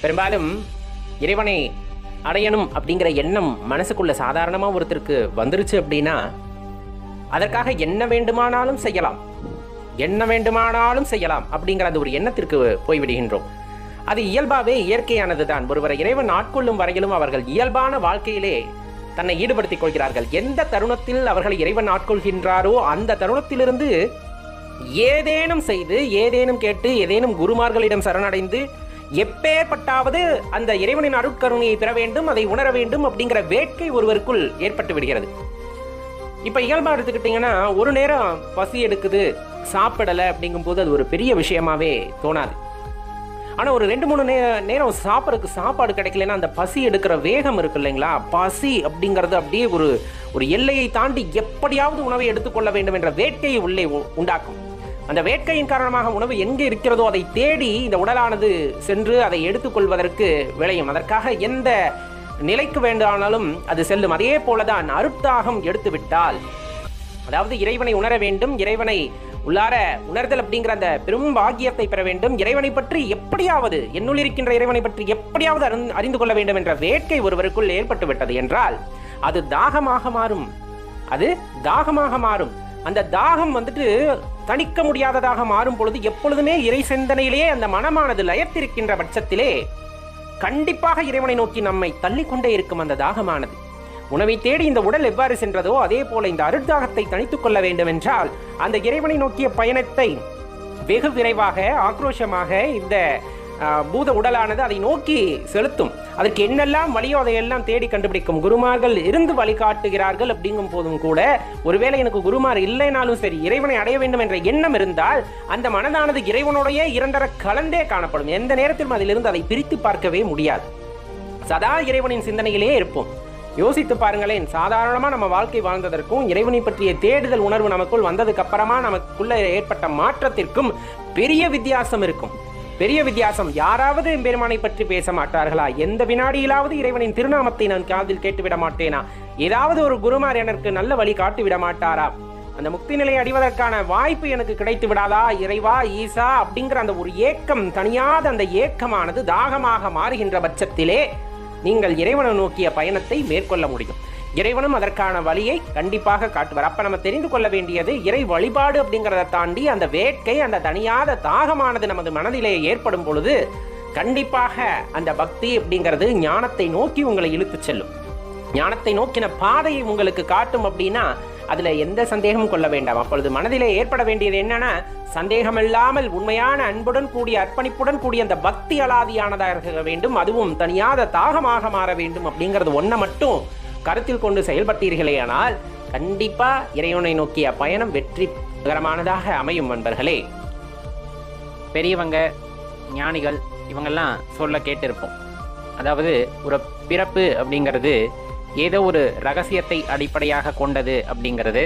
பெரும்பாலும் இறைவனை அடையணும் அப்படிங்கிற எண்ணம் மனசுக்குள்ள சாதாரணமாக ஒருத்தருக்கு வந்துருச்சு அப்படின்னா அதற்காக என்ன வேண்டுமானாலும் செய்யலாம், என்ன வேண்டுமானாலும் செய்யலாம் அப்படிங்கிற அந்த ஒரு எண்ணத்திற்கு போய்விடுகின்றோம். அது இயல்பாகவே இயற்கையானது தான். ஒருவரை இறைவன் ஆட்கொள்ளும் வரையிலும் அவர்கள் இயல்பான வாழ்க்கையிலே தன்னை ஈடுபடுத்திக் கொள்கிறார்கள். எந்த தருணத்தில் அவர்களை இறைவன் ஆட்கொள்கின்றாரோ அந்த தருணத்திலிருந்து ஏதேனும் செய்து, ஏதேனும் கேட்டு, ஏதேனும் குருமார்களிடம் சரணடைந்து எப்பேற்பட்டாவது அந்த இறைவனின் அருட்கருணையை பெற வேண்டும், அதை உணர வேண்டும் அப்படிங்கிற வேட்கை ஒருவருக்குள் ஏற்பட்டு விடுகிறது. இப்ப இயல்பா எடுத்துக்கிட்டீங்கன்னா, ஒரு நேரம் பசி எடுக்குது, சாப்பிடலை அப்படிங்கும் போது அது ஒரு பெரிய விஷயமாவே தோணாது. ஆனா ஒரு 2-3 நேரம் சாப்பிட்றதுக்கு சாப்பாடு கிடைக்கலன்னா அந்த பசி எடுக்கிற வேகம் இருக்கு இல்லைங்களா, பசி அப்படிங்கிறது அப்படியே ஒரு எல்லையை தாண்டி எப்படியாவது உணவை எடுத்துக்கொள்ள வேண்டும் என்ற வேட்கையை உள்ளே உண்டாக்கும். அந்த வேட்கையின் காரணமாக உணவு எங்கே இருக்கிறதோ அதை தேடி இந்த உடலானது சென்று அதை எடுத்துக்கொள்வதற்கு விளையும். அதற்காக எந்த நிலைக்கு வேண்டானாலும் அது செல்லும். அதே போலதான் அருட்தாகம் எடுத்து விட்டால், அதாவது இறைவனை உணர வேண்டும், இறைவனை உள்ளார உணர்தல் அப்படிங்கிற அந்த பெரும் பாக்கியத்தை பெற வேண்டும், இறைவனை பற்றி எப்படியாவது, என்னுள் இருக்கின்ற இறைவனை பற்றி எப்படியாவது அறிந்து கொள்ள வேண்டும் என்ற வேட்கை ஒருவருக்குள் ஏற்பட்டு விட்டது என்றால் அது தாகமாக மாறும். அது தாகமாக மாறும். அந்த தாகம் தணிக்க முடியாததாக மாறும் பொழுது எப்பொழுதுமே இறை சிந்தனையிலேயே அந்த மனமானது லயத்திருக்கின்ற பட்சத்திலே கண்டிப்பாக இறைவனை நோக்கி நம்மை தள்ளிக்கொண்டே இருக்கும். அந்த தாகமானது உணவை தேடி இந்த உடல் எவ்வாறு சென்றதோ அதே போல இந்த அருட்தாகத்தை தணித்துக் கொள்ள வேண்டும் என்றால் அந்த இறைவனை நோக்கிய பயணத்தை வெகு விரைவாக, ஆக்ரோஷமாக இந்த பூத உடலானது அதை நோக்கி செலுத்தும். அதற்கு என்னெல்லாம் வழியோ அதையெல்லாம் தேடி கண்டுபிடிக்கும். குருமார்கள் இருந்து வழிகாட்டுகிறார்கள் அப்படிங்கும் போதும் கூட, ஒருவேளை எனக்கு குருமார் இல்லைனாலும் சரி, இறைவனை அடைய வேண்டும் என்ற எண்ணம் இருந்தால் அந்த மனதானது இறைவனுடைய இரண்டர கலந்தே காணப்படும். எந்த நேரத்திலும் அதிலிருந்து அதை பிரித்து பார்க்கவே முடியாது. சதா இறைவனின் சிந்தனையிலே இருப்போம். யோசித்து பாருங்களேன், சாதாரணமாக நம்ம வாழ்க்கை வாழ்ந்ததற்கும் இறைவனை பற்றிய தேடுதல் உணர்வு நமக்குள் வந்ததுக்கு அப்புறமா நமக்குள்ள ஏற்பட்ட மாற்றத்திற்கும் பெரிய வித்தியாசம் இருக்கும். பெரிய வித்தியாசம். யாராவது பெருமானை பற்றி பேச மாட்டார்களா? எந்த வினாடியிலாவது இறைவனின் திருநாமத்தை நான் காதில் கேட்டுவிட மாட்டேனா? ஏதாவது ஒரு குருமார் எனக்கு நல்ல வழி காட்டி விட மாட்டாரா? அந்த முக்தி நிலையை அடைவதற்கான வாய்ப்பு எனக்கு கிடைத்து விடாதா? இறைவா, ஈசா அப்படிங்கிற அந்த ஒரு ஏக்கம், தனியாத அந்த ஏக்கமானது தாகமாக மாறுகின்ற பட்சத்திலே நீங்கள் இறைவனை நோக்கிய பயணத்தை மேற்கொள்ள முடியும். இறைவனும் அதற்கான வழியை கண்டிப்பாக காட்டுவார். அப்ப நம்ம தெரிந்து கொள்ள வேண்டியது, இறை வழிபாடு அப்படிங்கிறத தாண்டி அந்த வேட்கை, அந்த தனியாத தாகமானது நமது மனதிலே ஏற்படும் பொழுது கண்டிப்பாக அந்த பக்தி அப்படிங்கிறது ஞானத்தை நோக்கி உங்களை இழுத்து செல்லும். ஞானத்தை நோக்கின பாதையை உங்களுக்கு காட்டும். அப்படின்னா அதுல எந்த சந்தேகமும் கொள்ள வேண்டாம். அப்பொழுது மனதிலே ஏற்பட வேண்டியது என்னன்னா, சந்தேகமில்லாமல் உண்மையான அன்புடன் கூடிய, அர்ப்பணிப்புடன் கூடிய அந்த பக்தி அலாதியானதாக இருக்க வேண்டும். அதுவும் தனியாத தாகமாக மாற வேண்டும். அப்படிங்கிறது ஒன்றை மட்டும் கருத்தில் கொண்டு செயல்பட்டீர்களே ஆனால் கண்டிப்பா இறைவனை நோக்கிய பயணம் வெற்றிகரமானதாக அமையும். நண்பர்களே, பெரியவங்க, ஞானிகள் இவங்கெல்லாம் சொல்ல கேட்டிருப்போம். அதாவது ஒரு பிறப்பு அப்படிங்கிறது ஏதோ ஒரு ரகசியத்தை அடிப்படையாக கொண்டது அப்படிங்கிறது.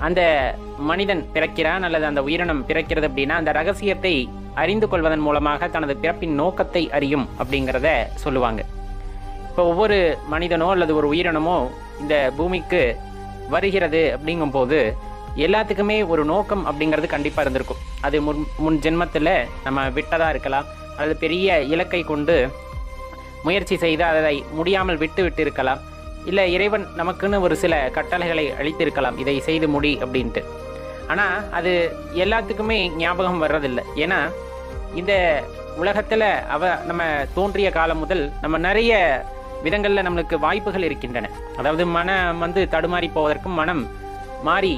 அந்த மனிதன் பிறக்கிறான் அல்லது அந்த உயிரினம் பிறக்கிறது அப்படின்னா அந்த ரகசியத்தை அறிந்து கொள்வதன் மூலமாக தனது பிறப்பின் நோக்கத்தை அறியும் அப்படிங்கிறத சொல்லுவாங்க. இப்போ ஒவ்வொரு மனிதனோ அல்லது ஒரு உயிரினமோ இந்த பூமிக்கு வருகிறது அப்படிங்கும்போது எல்லாத்துக்குமே ஒரு நோக்கம் அப்படிங்கிறது கண்டிப்பாக இருந்திருக்கும். அது முன் ஜென்மத்தில் நம்ம விட்டதாக இருக்கலாம், அல்லது பெரிய இலக்கை கொண்டு முயற்சி செய்து அதை முடியாமல் விட்டு இருக்கலாம், இல்லை இறைவன் நமக்குன்னு ஒரு சில கட்டளைகளை அளித்திருக்கலாம், இதை செய்து முடி அப்படின்ட்டு. ஆனால் அது எல்லாத்துக்குமே ஞாபகம் வர்றதில்லை. ஏன்னா இந்த உலகத்தில் நம்ம தோன்றிய காலம் முதல் நம்ம நிறைய விதங்களில் நம்மளுக்கு வாய்ப்புகள் இருக்கின்றன. அதாவது மனம் தடுமாறி போவதற்கும், மனம் மாறி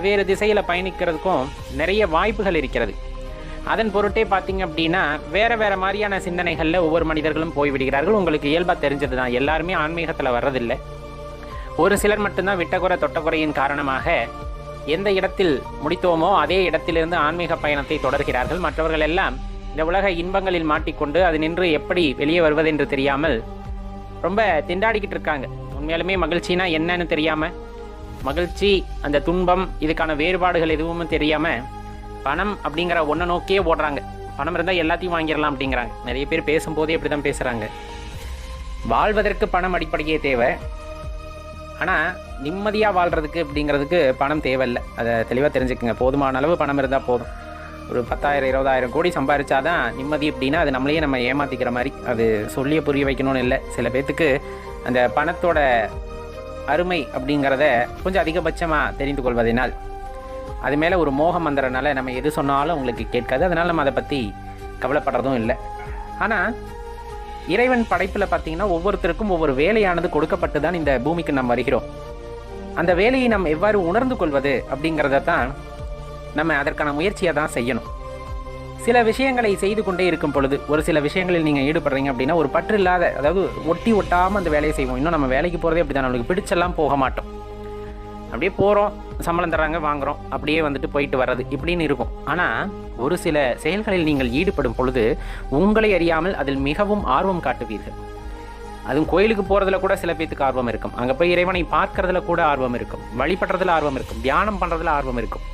வேறு திசையில் பயணிக்கிறதுக்கும் நிறைய வாய்ப்புகள் இருக்கிறது. அதன் பொருட்டே பார்த்தீங்க அப்படின்னா வேற மாதிரியான சிந்தனைகளில் ஒவ்வொரு மனிதர்களும் போய்விடுகிறார்கள். உங்களுக்கு இயல்பாக தெரிஞ்சது தான், எல்லாருமே ஆன்மீகத்தில் வர்றதில்லை. ஒரு சிலர் மட்டும்தான் விட்டக்குறை தொட்டக்குறையின் காரணமாக எந்த இடத்தில் முடித்தோமோ அதே இடத்திலிருந்து ஆன்மீக பயணத்தை தொடர்கிறார்கள். மற்றவர்கள் எல்லாம் இந்த உலக இன்பங்களில் மாட்டிக்கொண்டு அது நின்று எப்படி வெளியே வருவதென்று தெரியாமல் ரொம்ப திண்டாடிக்கிட்டு இருக்காங்க. உண்மையாலுமே மகிழ்ச்சினா என்னன்னு தெரியாமல், மகிழ்ச்சி, அந்த துன்பம், இதுக்கான வேறுபாடுகள் எதுவும் தெரியாமல் பணம் அப்படிங்கிற ஒன்றை நோக்கியே ஓடுறாங்க. பணம் இருந்தால் எல்லாத்தையும் வாங்கிடலாம் அப்படிங்கிறாங்க. நிறைய பேர் பேசும்போதே அப்படி தான் பேசுகிறாங்க. வாழ்வதற்கு பணம் அடிப்படையே தேவை, ஆனால் நிம்மதியாக வாழ்கிறதுக்கு அப்படிங்கிறதுக்கு பணம் தேவையில்லை. அதை தெளிவாக தெரிஞ்சுக்குங்க. போதுமான அளவு பணம் இருந்தால் போதும். ஒரு 10,000 20,000 கோடி சம்பாதிச்சாதான் நிம்மதி அப்படின்னா அது நம்மளையே நம்ம ஏமாற்றிக்கிற மாதிரி. அது சொல்லியே புரிய வைக்கணும்னு இல்லை. சில பேர்த்துக்கு அந்த பணத்தோட அருமை அப்படிங்கிறத கொஞ்சம் அதிகபட்சமாக தெரிந்து கொள்வதனால் அது மேலே ஒரு மோகம் வந்துறதுனால நம்ம எது சொன்னாலும் அவங்களுக்கு கேட்காது. அதனால் நம்ம அதை பற்றி கவலைப்படுறதும் இல்லை. ஆனால் இறைவன் படைப்பில் பார்த்திங்கன்னா ஒவ்வொருத்தருக்கும் ஒவ்வொரு வேலையானது கொடுக்கப்பட்டு தான் இந்த பூமிக்கு நாம் வருகிறோம். அந்த வேலையை நம்ம எவ்வாறு உணர்ந்து கொள்வது அப்படிங்கிறத தான் நம்ம அதற்கான முயற்சியை தான் செய்யணும். சில விஷயங்களை செய்து கொண்டே இருக்கும் பொழுது ஒரு சில விஷயங்களில் நீங்கள் ஈடுபடுறீங்க அப்படின்னா ஒரு பற்று இல்லாத, அதாவது ஒட்டாமல் அந்த வேலையை செய்வோம். இன்னும் நம்ம வேலைக்கு போகிறதே அப்படி தான், நம்மளுக்கு பிடிச்செல்லாம் போக மாட்டோம். அப்படியே போகிறோம், சம்பளம் தர்றாங்க, வாங்குகிறோம், அப்படியே வந்துட்டு போயிட்டு வர்றது இப்படின்னு இருக்கும். ஆனால் ஒரு சில செயல்களில் நீங்கள் ஈடுபடும் பொழுது உங்களை அறியாமல் அதில் மிகவும் ஆர்வம் காட்டுவீர்கள். அதுவும் கோயிலுக்கு போகிறதுல கூட சில பேத்துக்கு ஆர்வம் இருக்கும். அங்கே போய் இறைவனை பார்க்கறதுல கூட ஆர்வம் இருக்கும், வழிபடுறதுல ஆர்வம் இருக்கும், தியானம் பண்ணுறதுல ஆர்வம் இருக்கும்.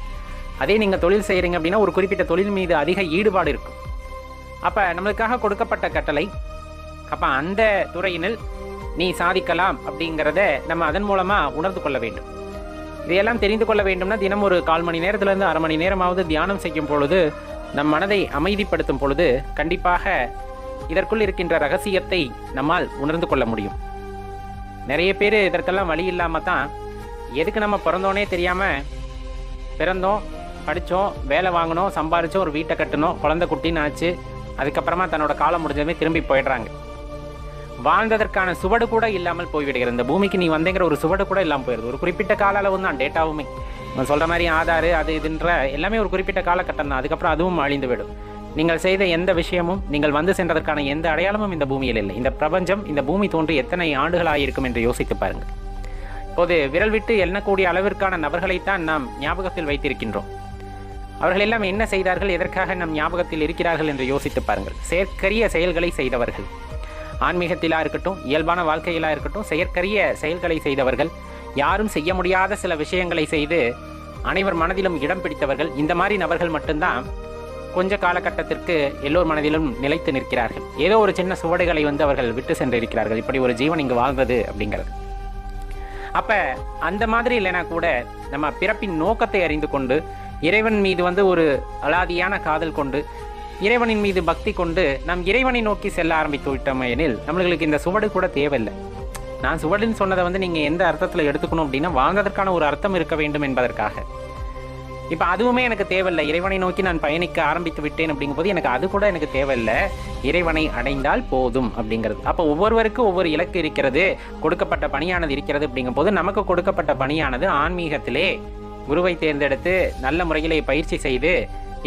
அதே நீங்கள் தொழில் செய்கிறீங்க அப்படின்னா ஒரு குறிப்பிட்ட தொழில் மீது அதிக ஈடுபாடு இருக்கும். அப்போ நம்மளுக்காக கொடுக்கப்பட்ட கட்டளை, அப்போ அந்த துறையினில் நீ சாதிக்கலாம் அப்படிங்கிறத நம்ம அதன் மூலமாக உணர்ந்து கொள்ள வேண்டும். இதையெல்லாம் தெரிந்து கொள்ள வேண்டும்னா தினம் ஒரு 1/4 மணி நேரத்துலேருந்து அரை மணி நேரமாவது தியானம் செய்யும் பொழுது, நம் மனதை அமைதிப்படுத்தும் பொழுது கண்டிப்பாக இதற்குள் இருக்கின்ற ரகசியத்தை நம்மால் உணர்ந்து கொள்ள முடியும். நிறைய பேர் இதற்கெல்லாம் வழி இல்லாமல் தான் எதுக்கு நம்ம பிறந்தோன்னே தெரியாமல் பிறந்தோம், படித்தோம், வேலை வாங்கினோம், சம்பாதிச்சோம், ஒரு வீட்டை கட்டணும், குழந்தை குட்டின்னு ஆச்சு, அதுக்கப்புறமா தன்னோட காலம் முடிஞ்சதுமே திரும்பி போயிடுறாங்க. வாழ்ந்ததற்கான சுவடு கூட இல்லாமல் போய்விடுகிறது. இந்த பூமிக்கு நீ வந்தேங்கிற ஒரு சுவடு கூட இல்லாமல் போயிடுது. ஒரு குறிப்பிட்ட கால அளவு தான் டேட்டாவுமே. நம்ம சொல்கிற மாதிரி ஆதார் அது இதுன்ற எல்லாமே ஒரு குறிப்பிட்ட காலகட்டம் தான். அதுக்கப்புறம் அதுவும் அழிந்து விடும். நீங்கள் செய்த எந்த விஷயமும், நீங்கள் வந்து சென்றதற்கான எந்த அடையாளமும் இந்த பூமியில் இல்லை. இந்த பிரபஞ்சம், இந்த பூமி தோன்றி எத்தனை ஆண்டுகளாயிருக்கும் என்று யோசித்து பாருங்கள். இப்போது விரல் விட்டு எண்ணக்கூடிய அளவிற்கான நபர்களைத்தான் நாம் ஞாபகத்தில் வைத்திருக்கின்றோம். அவர்கள் எல்லாம் என்ன செய்தார்கள், எதற்காக நம் ஞாபகத்தில் இருக்கிறார்கள் என்று யோசித்து பாருங்கள். செயற்கரிய செயல்களை செய்தவர்கள், ஆன்மீகத்திலாக இருக்கட்டும், இயல்பான வாழ்க்கையிலாக இருக்கட்டும், செயற்கரிய செயல்களை செய்தவர்கள், யாரும் செய்ய முடியாத சில விஷயங்களை செய்து அனைவர் மனதிலும் இடம் பிடித்தவர்கள். இந்த மாதிரி நபர்கள் மட்டும்தான் கொஞ்ச காலகட்டத்திற்கு எல்லோர் மனதிலும் நிலைத்து நிற்கிறார்கள். ஏதோ ஒரு சின்ன சுவடுகளை அவர்கள் விட்டு சென்றிருக்கிறார்கள். இப்படி ஒரு ஜீவன் இங்கு வாழ்ந்தது அப்படிங்கிறது. அப்போ அந்த மாதிரி இல்லைனா கூட நம்ம பிறப்பின் நோக்கத்தை அறிந்து கொண்டு இறைவன் மீது ஒரு அலாதியான காதல் கொண்டு இறைவனின் மீது பக்தி கொண்டு நம் இறைவனை நோக்கி செல்ல ஆரம்பித்து விட்டோம் எனில் நம்மளுக்கு இந்த சுவடு கூட தேவையில்லை. நான் சுவடுன்னு சொன்னதை நீங்கள் எந்த அர்த்தத்தில் எடுத்துக்கணும் அப்படின்னா வாழ்ந்ததற்கான ஒரு அர்த்தம் இருக்க வேண்டும் என்பதற்காக. இப்போ அதுவுமே எனக்கு தேவையில்லை, இறைவனை நோக்கி நான் பயணிக்க ஆரம்பித்து விட்டேன் அப்படிங்கும்போது எனக்கு அது கூட எனக்கு தேவையில்லை, இறைவனை அடைந்தால் போதும் அப்படிங்கிறது. அப்போ ஒவ்வொருவருக்கும் ஒவ்வொரு இலக்கு இருக்கிறது, கொடுக்கப்பட்ட பணியானது இருக்கிறது. அப்படிங்கும்போது நமக்கு கொடுக்கப்பட்ட பணியானது ஆன்மீகத்திலே குருவை தேர்ந்தெடுத்து நல்ல முறையிலே பயிற்சி செய்து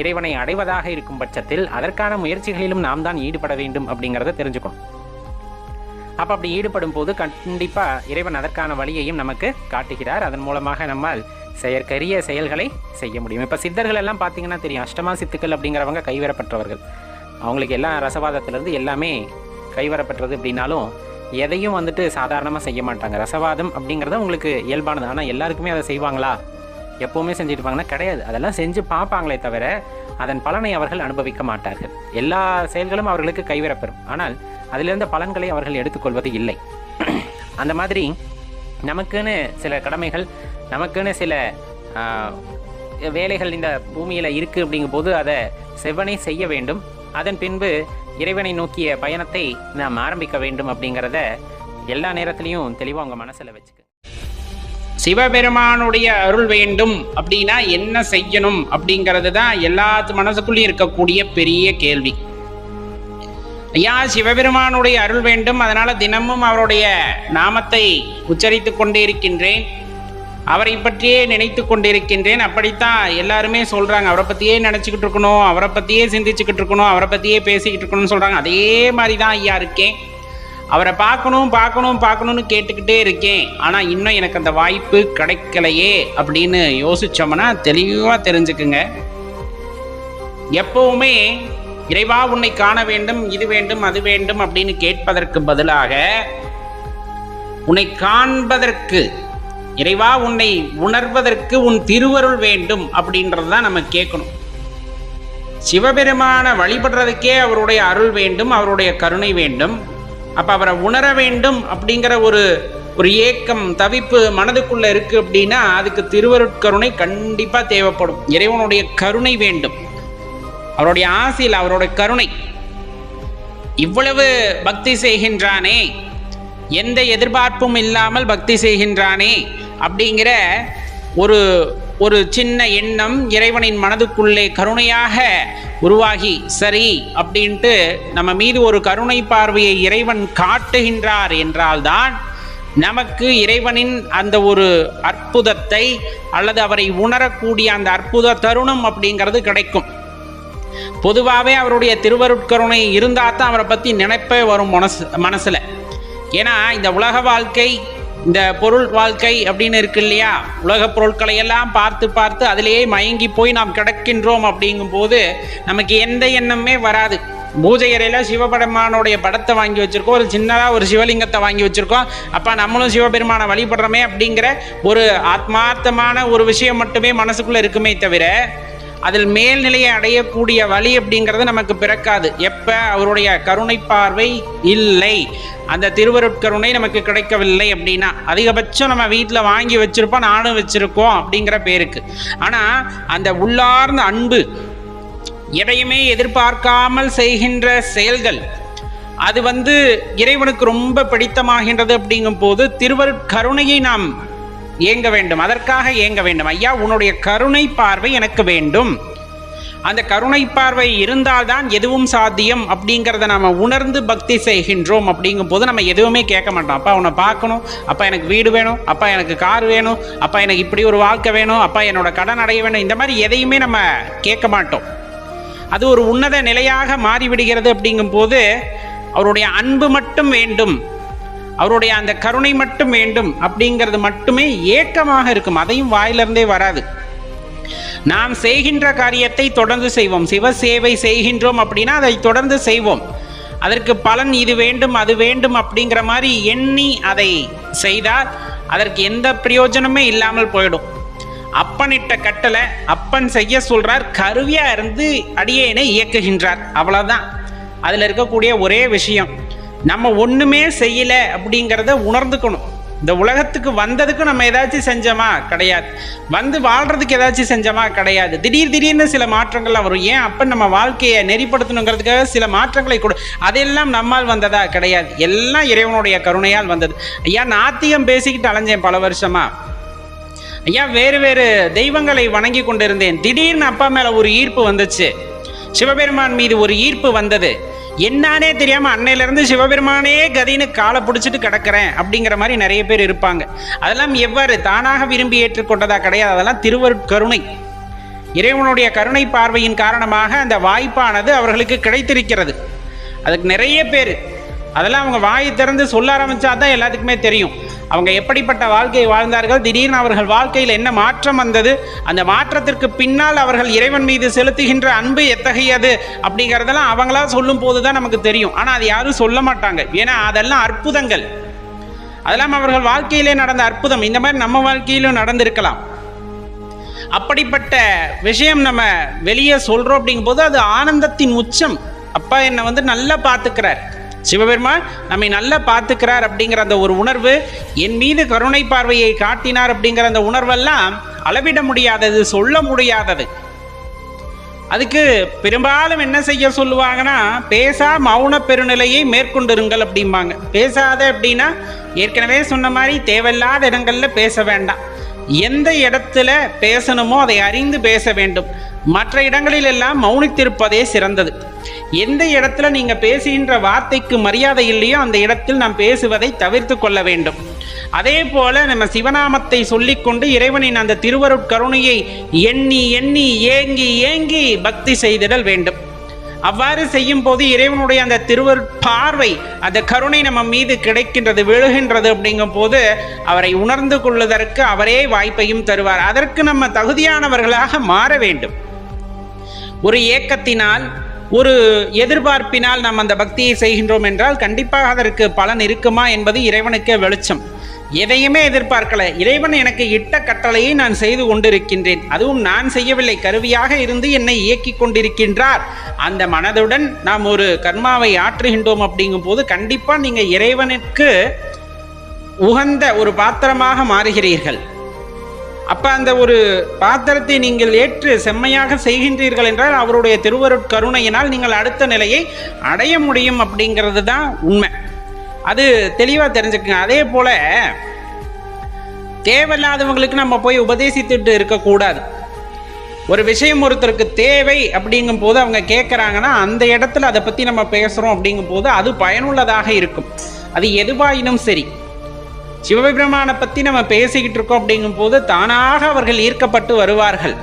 இறைவனை அடைவதாக இருக்கும் பட்சத்தில் அதற்கான முயற்சிகளிலும் நாம் தான் ஈடுபட வேண்டும் அப்படிங்கிறத தெரிஞ்சுக்கணும். அப்போ அப்படி ஈடுபடும் போது கண்டிப்பாக இறைவன் அதற்கான வழியையும் நமக்கு காட்டுகிறார். அதன் மூலமாக நம்மால் செயற்கரிய செயல்களை செய்ய முடியும். இப்போ சித்தர்கள் எல்லாம் பார்த்தீங்கன்னா தெரியும், அஷ்டமா சித்துக்கள் அப்படிங்கிறவங்க கைவரப்பட்டவர்கள். அவங்களுக்கு எல்லாம் ரசவாதத்திலிருந்து எல்லாமே கைவரப்பட்டது அப்படின்னாலும் எதையும் சாதாரணமாக செய்ய மாட்டாங்க. ரசவாதம் அப்படிங்கிறது உங்களுக்கு இயல்பானது. ஆனால் எல்லாருக்குமே அதை செய்வாங்களா, எப்போவுமே செஞ்சுருப்பாங்கன்னா கிடையாது. அதெல்லாம் செஞ்சு பார்ப்பாங்களே தவிர அதன் பலனை அவர்கள் அனுபவிக்க மாட்டார்கள். எல்லா செயல்களும் அவர்களுக்கு கைவரப்பெறும், ஆனால் அதிலிருந்த பலன்களை அவர்கள் எடுத்துக்கொள்வது இல்லை. அந்த மாதிரி நமக்குன்னு சில கடமைகள், நமக்குன்னு சில வேலைகள் இந்த பூமியில் இருக்குது. அப்படிங்கும் போது அதை செவ்வனே செய்ய வேண்டும். அதன் பின்பு இறைவனை நோக்கிய பயணத்தை நாம் ஆரம்பிக்க வேண்டும் அப்படிங்கிறத எல்லா நேரத்துலையும் தெளிவாக உங்கள் மனசில் வச்சுக்க. சிவபெருமானுடைய அருள் வேண்டும் அப்படின்னா என்ன செய்யணும் அப்படிங்கிறது தான் எல்லாத்து மனசுக்குள்ளேயும் இருக்கக்கூடிய பெரிய கேள்வி. ஐயா, சிவபெருமானுடைய அருள் வேண்டும், அதனால தினமும் அவருடைய நாமத்தை உச்சரித்து கொண்டே இருக்கின்றேன், அவரை பற்றியே நினைத்து கொண்டிருக்கின்றேன், அப்படித்தான் எல்லாருமே சொல்றாங்க. அவரை பற்றியே நினச்சிக்கிட்டு இருக்கணும், அவரை பற்றியே சிந்திச்சுக்கிட்டு இருக்கணும், அவரை பற்றியே பேசிக்கிட்டு இருக்கணும்னு சொல்றாங்க. அதே மாதிரி தான் ஐயா இருக்கேன். அவரை பார்க்கணும்னு கேட்டுக்கிட்டே இருக்கேன். ஆனால் இன்னும் எனக்கு அந்த வாய்ப்பு கிடைக்கலையே அப்படின்னு யோசிச்சோம்னா தெளிவாக தெரிஞ்சுக்குங்க. எப்பவுமே இறைவா உன்னை காண வேண்டும், இது வேண்டும், அது வேண்டும் அப்படின்னு கேட்பதற்கு பதிலாக உன்னை காண்பதற்கு, இறைவா உன்னை உணர்வதற்கு உன் திருவருள் வேண்டும் அப்படின்றது தான் நம்ம கேட்கணும். சிவபெருமான வழிபடுறதுக்கே அவருடைய அருள் வேண்டும், அவருடைய கருணை வேண்டும். அப்போ அவரை உணர வேண்டும் அப்படிங்கிற ஒரு ஏக்கம், தவிப்பு மனதுக்குள்ளே இருக்குது அப்படின்னா அதுக்கு திருவருட்கருணை கண்டிப்பாக தேவைப்படும். இறைவனுடைய கருணை வேண்டும். அவருடைய ஆசையில், அவருடைய கருணை. இவ்வளவு பக்தி செய்கின்றானே, எந்த எதிர்பார்ப்பும் இல்லாமல் பக்தி செய்கின்றானே அப்படிங்கிற ஒரு சின்ன எண்ணம் இறைவனின் மனதுக்குள்ளே கருணையாக உருவாகி, சரி அப்படின்ட்டு நம்ம மீது ஒரு கருணை பார்வையை இறைவன் காட்டுகின்றார் என்றால்தான் நமக்கு இறைவனின் அந்த ஒரு அற்புதத்தை அல்லது அவரை உணரக்கூடிய அந்த அற்புத தருணம் அப்படிங்கிறது கிடைக்கும். பொதுவாகவே அவருடைய திருவருட்கருணை இருந்தால் தான் அவரை பற்றி நினைப்பே வரும் மனசில். ஏன்னா இந்த உலக வாழ்க்கை, இந்த பொருள் வாழ்க்கை அப்படின்னு இருக்கு இல்லையா, உலக பொருட்களை எல்லாம் பார்த்து பார்த்து அதிலேயே மயங்கி போய் நாம் கிடக்கின்றோம். அப்படிங்கும்போது நமக்கு எந்த எண்ணமே வராது. பூஜை அறையில் சிவபெருமானுடைய படத்தை வாங்கி வச்சுருக்கோம், ஒரு சின்னதாக ஒரு சிவலிங்கத்தை வாங்கி வச்சுருக்கோம், அப்போ நம்மளும் சிவபெருமானை வழிபடுறோமே அப்படிங்கிற ஒரு ஆத்மார்த்தமான ஒரு விஷயம் மட்டுமே மனசுக்குள்ளே இருக்குமே தவிர அதில் மேல்நிலையை அடையக்கூடிய வழி அப்படிங்கிறது நமக்கு பிறக்காது. எப்போ அவருடைய கருணை பார்வை இல்லை, அந்த திருவருட்கருணை நமக்கு கிடைக்கவில்லை அப்படின்னா, அதிகபட்சம் நம்ம வீட்டில் வாங்கி வச்சுருப்போம், நானும் வச்சுருக்கோம் அப்படிங்கிற பேருக்கு. ஆனால் அந்த உள்ளார்ந்த அன்பு, எதையுமே எதிர்பார்க்காமல் செய்கின்ற செயல்கள், அது இறைவனுக்கு ரொம்ப பிடித்தமாகின்றது. அப்படிங்கும் போது திருவருட்கருணையை நாம் ஏங்க வேண்டும், அதற்காக ஏங்க வேண்டும். ஐயா, உன்னுடைய கருணை பார்வை எனக்கு வேண்டும். அந்த கருணை பார்வை இருந்தால்தான் எதுவும் சாத்தியம் அப்படிங்கிறத நம்ம உணர்ந்து பக்தி செய்கின்றோம். அப்படிங்கும் போது நம்ம எதுவுமே கேட்க மாட்டோம். அப்பா உன்னை பார்க்கணும், அப்பா எனக்கு வீடு வேணும், அப்பா எனக்கு கார் வேணும், அப்பா எனக்கு இப்படி ஒரு வாழ்க்கை வேணும், அப்பா என்னோட கடன் அடைய வேணும், இந்த மாதிரி எதையுமே நம்ம கேட்க மாட்டோம். அது ஒரு உன்னத நிலையாக மாறிவிடுகிறது. அப்படிங்கும் போது அவருடைய அன்பு மட்டும் வேண்டும், அவருடைய அந்த கருணை மட்டும் வேண்டும் அப்படிங்கிறது மட்டுமே ஏக்கமாக இருக்கும். அதையும் வாயிலிருந்தே வராது. நாம் செய்கின்ற காரியத்தை தொடர்ந்து செய்வோம். சிவ சேவை செய்கின்றோம் அப்படின்னா அதை தொடர்ந்து செய்வோம். அதற்கு பலன் இது வேண்டும் அது வேண்டும் அப்படிங்கிற மாதிரி எண்ணி அதை செய்தால் அதற்கு எந்த பிரயோஜனமே இல்லாமல் போயிடும். அப்பனிட்ட கட்டளை அப்பன் செய்ய சொல்றார், கருவியா இருந்து அடியேனை இயக்குகின்றார், அவ்வளவுதான் அதுல இருக்கக்கூடிய ஒரே விஷயம். நம்ம ஒண்ணுமே செய்யல அப்படிங்கிறத உணர்ந்துக்கணும். இந்த உலகத்துக்கு வந்ததுக்கு நம்ம ஏதாச்சும் செஞ்சோமா? கிடையாது. வாழ்றதுக்கு ஏதாச்சும் செஞ்சோமா? கிடையாது. திடீர்னு சில மாற்றங்கள்லாம் வரும். ஏன் அப்ப நம்ம வாழ்க்கையை நெறிப்படுத்தணுங்கிறதுக்காக சில மாற்றங்களை கொடு, அதெல்லாம் நம்மால் வந்ததா? கிடையாது. எல்லாம் இறைவனுடைய கருணையால் வந்தது. ஐயா, நாத்தியம் பேசிக்கிட்டு அலைஞ்சேன் பல வருஷமா. ஐயா, வேறு தெய்வங்களை வணங்கி கொண்டிருந்தேன். திடீர்னு அப்பா மேல ஒரு ஈர்ப்பு வந்துச்சு, சிவபெருமான் மீது ஒரு ஈர்ப்பு வந்தது. என்னானே தெரியாம அன்னையிலிருந்து சிவபெருமானே கதின்னு காலை பிடிச்சிட்டு கிடக்கிறேன் அப்படிங்கிற மாதிரி நிறைய பேர் இருப்பாங்க. அதெல்லாம் எவ்வாறு தானாக விரும்பி ஏற்றுக்கொண்டதா? கிடையாது. அதெல்லாம் திருவருட்கருணை, இறைவனுடைய கருணை பார்வையின் காரணமாக அந்த வாய்ப்பானது அவர்களுக்கு கிடைத்திருக்கிறது. அதுக்கு நிறைய பேர் அதெல்லாம் அவங்க வாயை திறந்து சொல்ல ஆரம்பிச்சாதான் எல்லாத்துக்குமே தெரியும் அவங்க எப்படிப்பட்ட வாழ்க்கையை வாழ்ந்தார்கள், திடீர்னு அவர்கள் வாழ்க்கையில் என்ன மாற்றம் வந்தது, அந்த மாற்றத்திற்கு பின்னால் அவர்கள் இறைவன் மீது செலுத்துகின்ற அன்பு எத்தகையது அப்படிங்கிறதெல்லாம் அவங்களா சொல்லும் போது தான் நமக்கு தெரியும். ஆனால் அது யாரும் சொல்ல மாட்டாங்க. ஏன்னா அதெல்லாம் அற்புதங்கள், அதெல்லாம் அவர்கள் வாழ்க்கையிலே நடந்த அற்புதம். இந்த மாதிரி நம்ம வாழ்க்கையிலும் நடந்திருக்கலாம். அப்படிப்பட்ட விஷயம் நம்ம வெளியே சொல்றோம் அப்படிங்கும் போது அது ஆனந்தத்தின் உச்சம். அப்பா என்னை நல்லா பார்த்துக்கிறார், சிவபெருமான் நம்மை நல்லா பார்த்துக்கிறார் அப்படிங்கிற அந்த ஒரு உணர்வு, என் மீது கருணை பார்வையை காட்டினார் அப்படிங்கிற அந்த உணர்வெல்லாம் அளவிட முடியாதது, சொல்ல முடியாதது. அதுக்கு பெரும்பாலும் என்ன செய்ய சொல்லுவாங்கன்னா, பேசா மௌன பெருநிலையை மேற்கொண்டிருங்கள் அப்படிம்பாங்க. பேசாத அப்படின்னா ஏற்கனவே சொன்ன மாதிரி தேவையில்லாத இடங்கள்ல பேச வேண்டாம். எந்த இடத்துல பேசணுமோ அதை அறிந்து பேச வேண்டும். மற்ற இடங்களில் எல்லாம் மௌனித்திருப்பதே சிறந்தது. எந்த இடத்துல நீங்க பேசுகின்ற வார்த்தைக்கு மரியாதை இல்லையோ அந்த இடத்தில் நாம் பேசுவதை தவிர்த்து கொள்ள வேண்டும். அதே போல நம்ம சிவநாமத்தை சொல்லிக்கொண்டு இறைவனின் அந்த திருவருட்கருணையை எண்ணி எண்ணி ஏங்கி ஏங்கி பக்தி செய்திடல் வேண்டும். அவ்வாறு செய்யும் போது இறைவனுடைய அந்த திருவருட்பார்வை, அந்த கருணை நம்ம மீது கிடைக்கின்றது, விழுகின்றது. அப்படிங்கும் போது அவரை உணர்ந்து கொள்வதற்கு அவரே வாய்ப்பையும் தருவார். அதற்கு நம்ம தகுதியானவர்களாக மாற வேண்டும். ஒரு ஏக்கத்தினால், ஒரு எதிர்பார்ப்பினால் நாம் அந்த பக்தியை செய்கின்றோம் என்றால் கண்டிப்பாக அதற்கு பலன் இருக்குமா என்பது இறைவனுக்கே வெளிச்சம். எதையுமே எதிர்பார்க்கல, இறைவன் எனக்கு இட்ட கட்டளையை நான் செய்து கொண்டிருக்கின்றேன், அதுவும் நான் செய்யவில்லை, கருவியாக இருந்து என்னை இயக்கி கொண்டிருக்கின்றார். அந்த மனதுடன் நாம் ஒரு கர்மாவை ஆற்றுகின்றோம் அப்படிங்கும் போது கண்டிப்பா நீங்க இறைவனுக்கு உகந்த ஒரு பாத்திரமாக மாறுகிறீர்கள். அப்ப அந்த ஒரு பாத்திரத்தை நீங்கள் ஏற்று செம்மையாக செய்கின்றீர்கள் என்றால் அவருடைய திருவருட்கருணையினால் நீங்கள் அடுத்த நிலையை அடைய முடியும் அப்படிங்கிறது தான் உண்மை. அது தெளிவாக தெரிஞ்சுக்கங்க. அதே போல தேவையில்லாதவங்களுக்கு நம்ம போய் உபதேசித்துட்டு இருக்கக்கூடாது. ஒரு விஷயம் ஒருத்தருக்கு தேவை அப்படிங்கும் போது அவங்க கேட்குறாங்கன்னா அந்த இடத்துல அதை பற்றி நம்ம பேசுகிறோம் அப்படிங்கும் போது அது பயனுள்ளதாக இருக்கும். அது எதுவாயினும் சரி, சிவபெருமானை பற்றி நம்ம பேசிக்கிட்டு இருக்கோம் அப்படிங்கும் போது தானாக அவர்கள் ஈர்க்கப்பட்டு வருவார்கள்.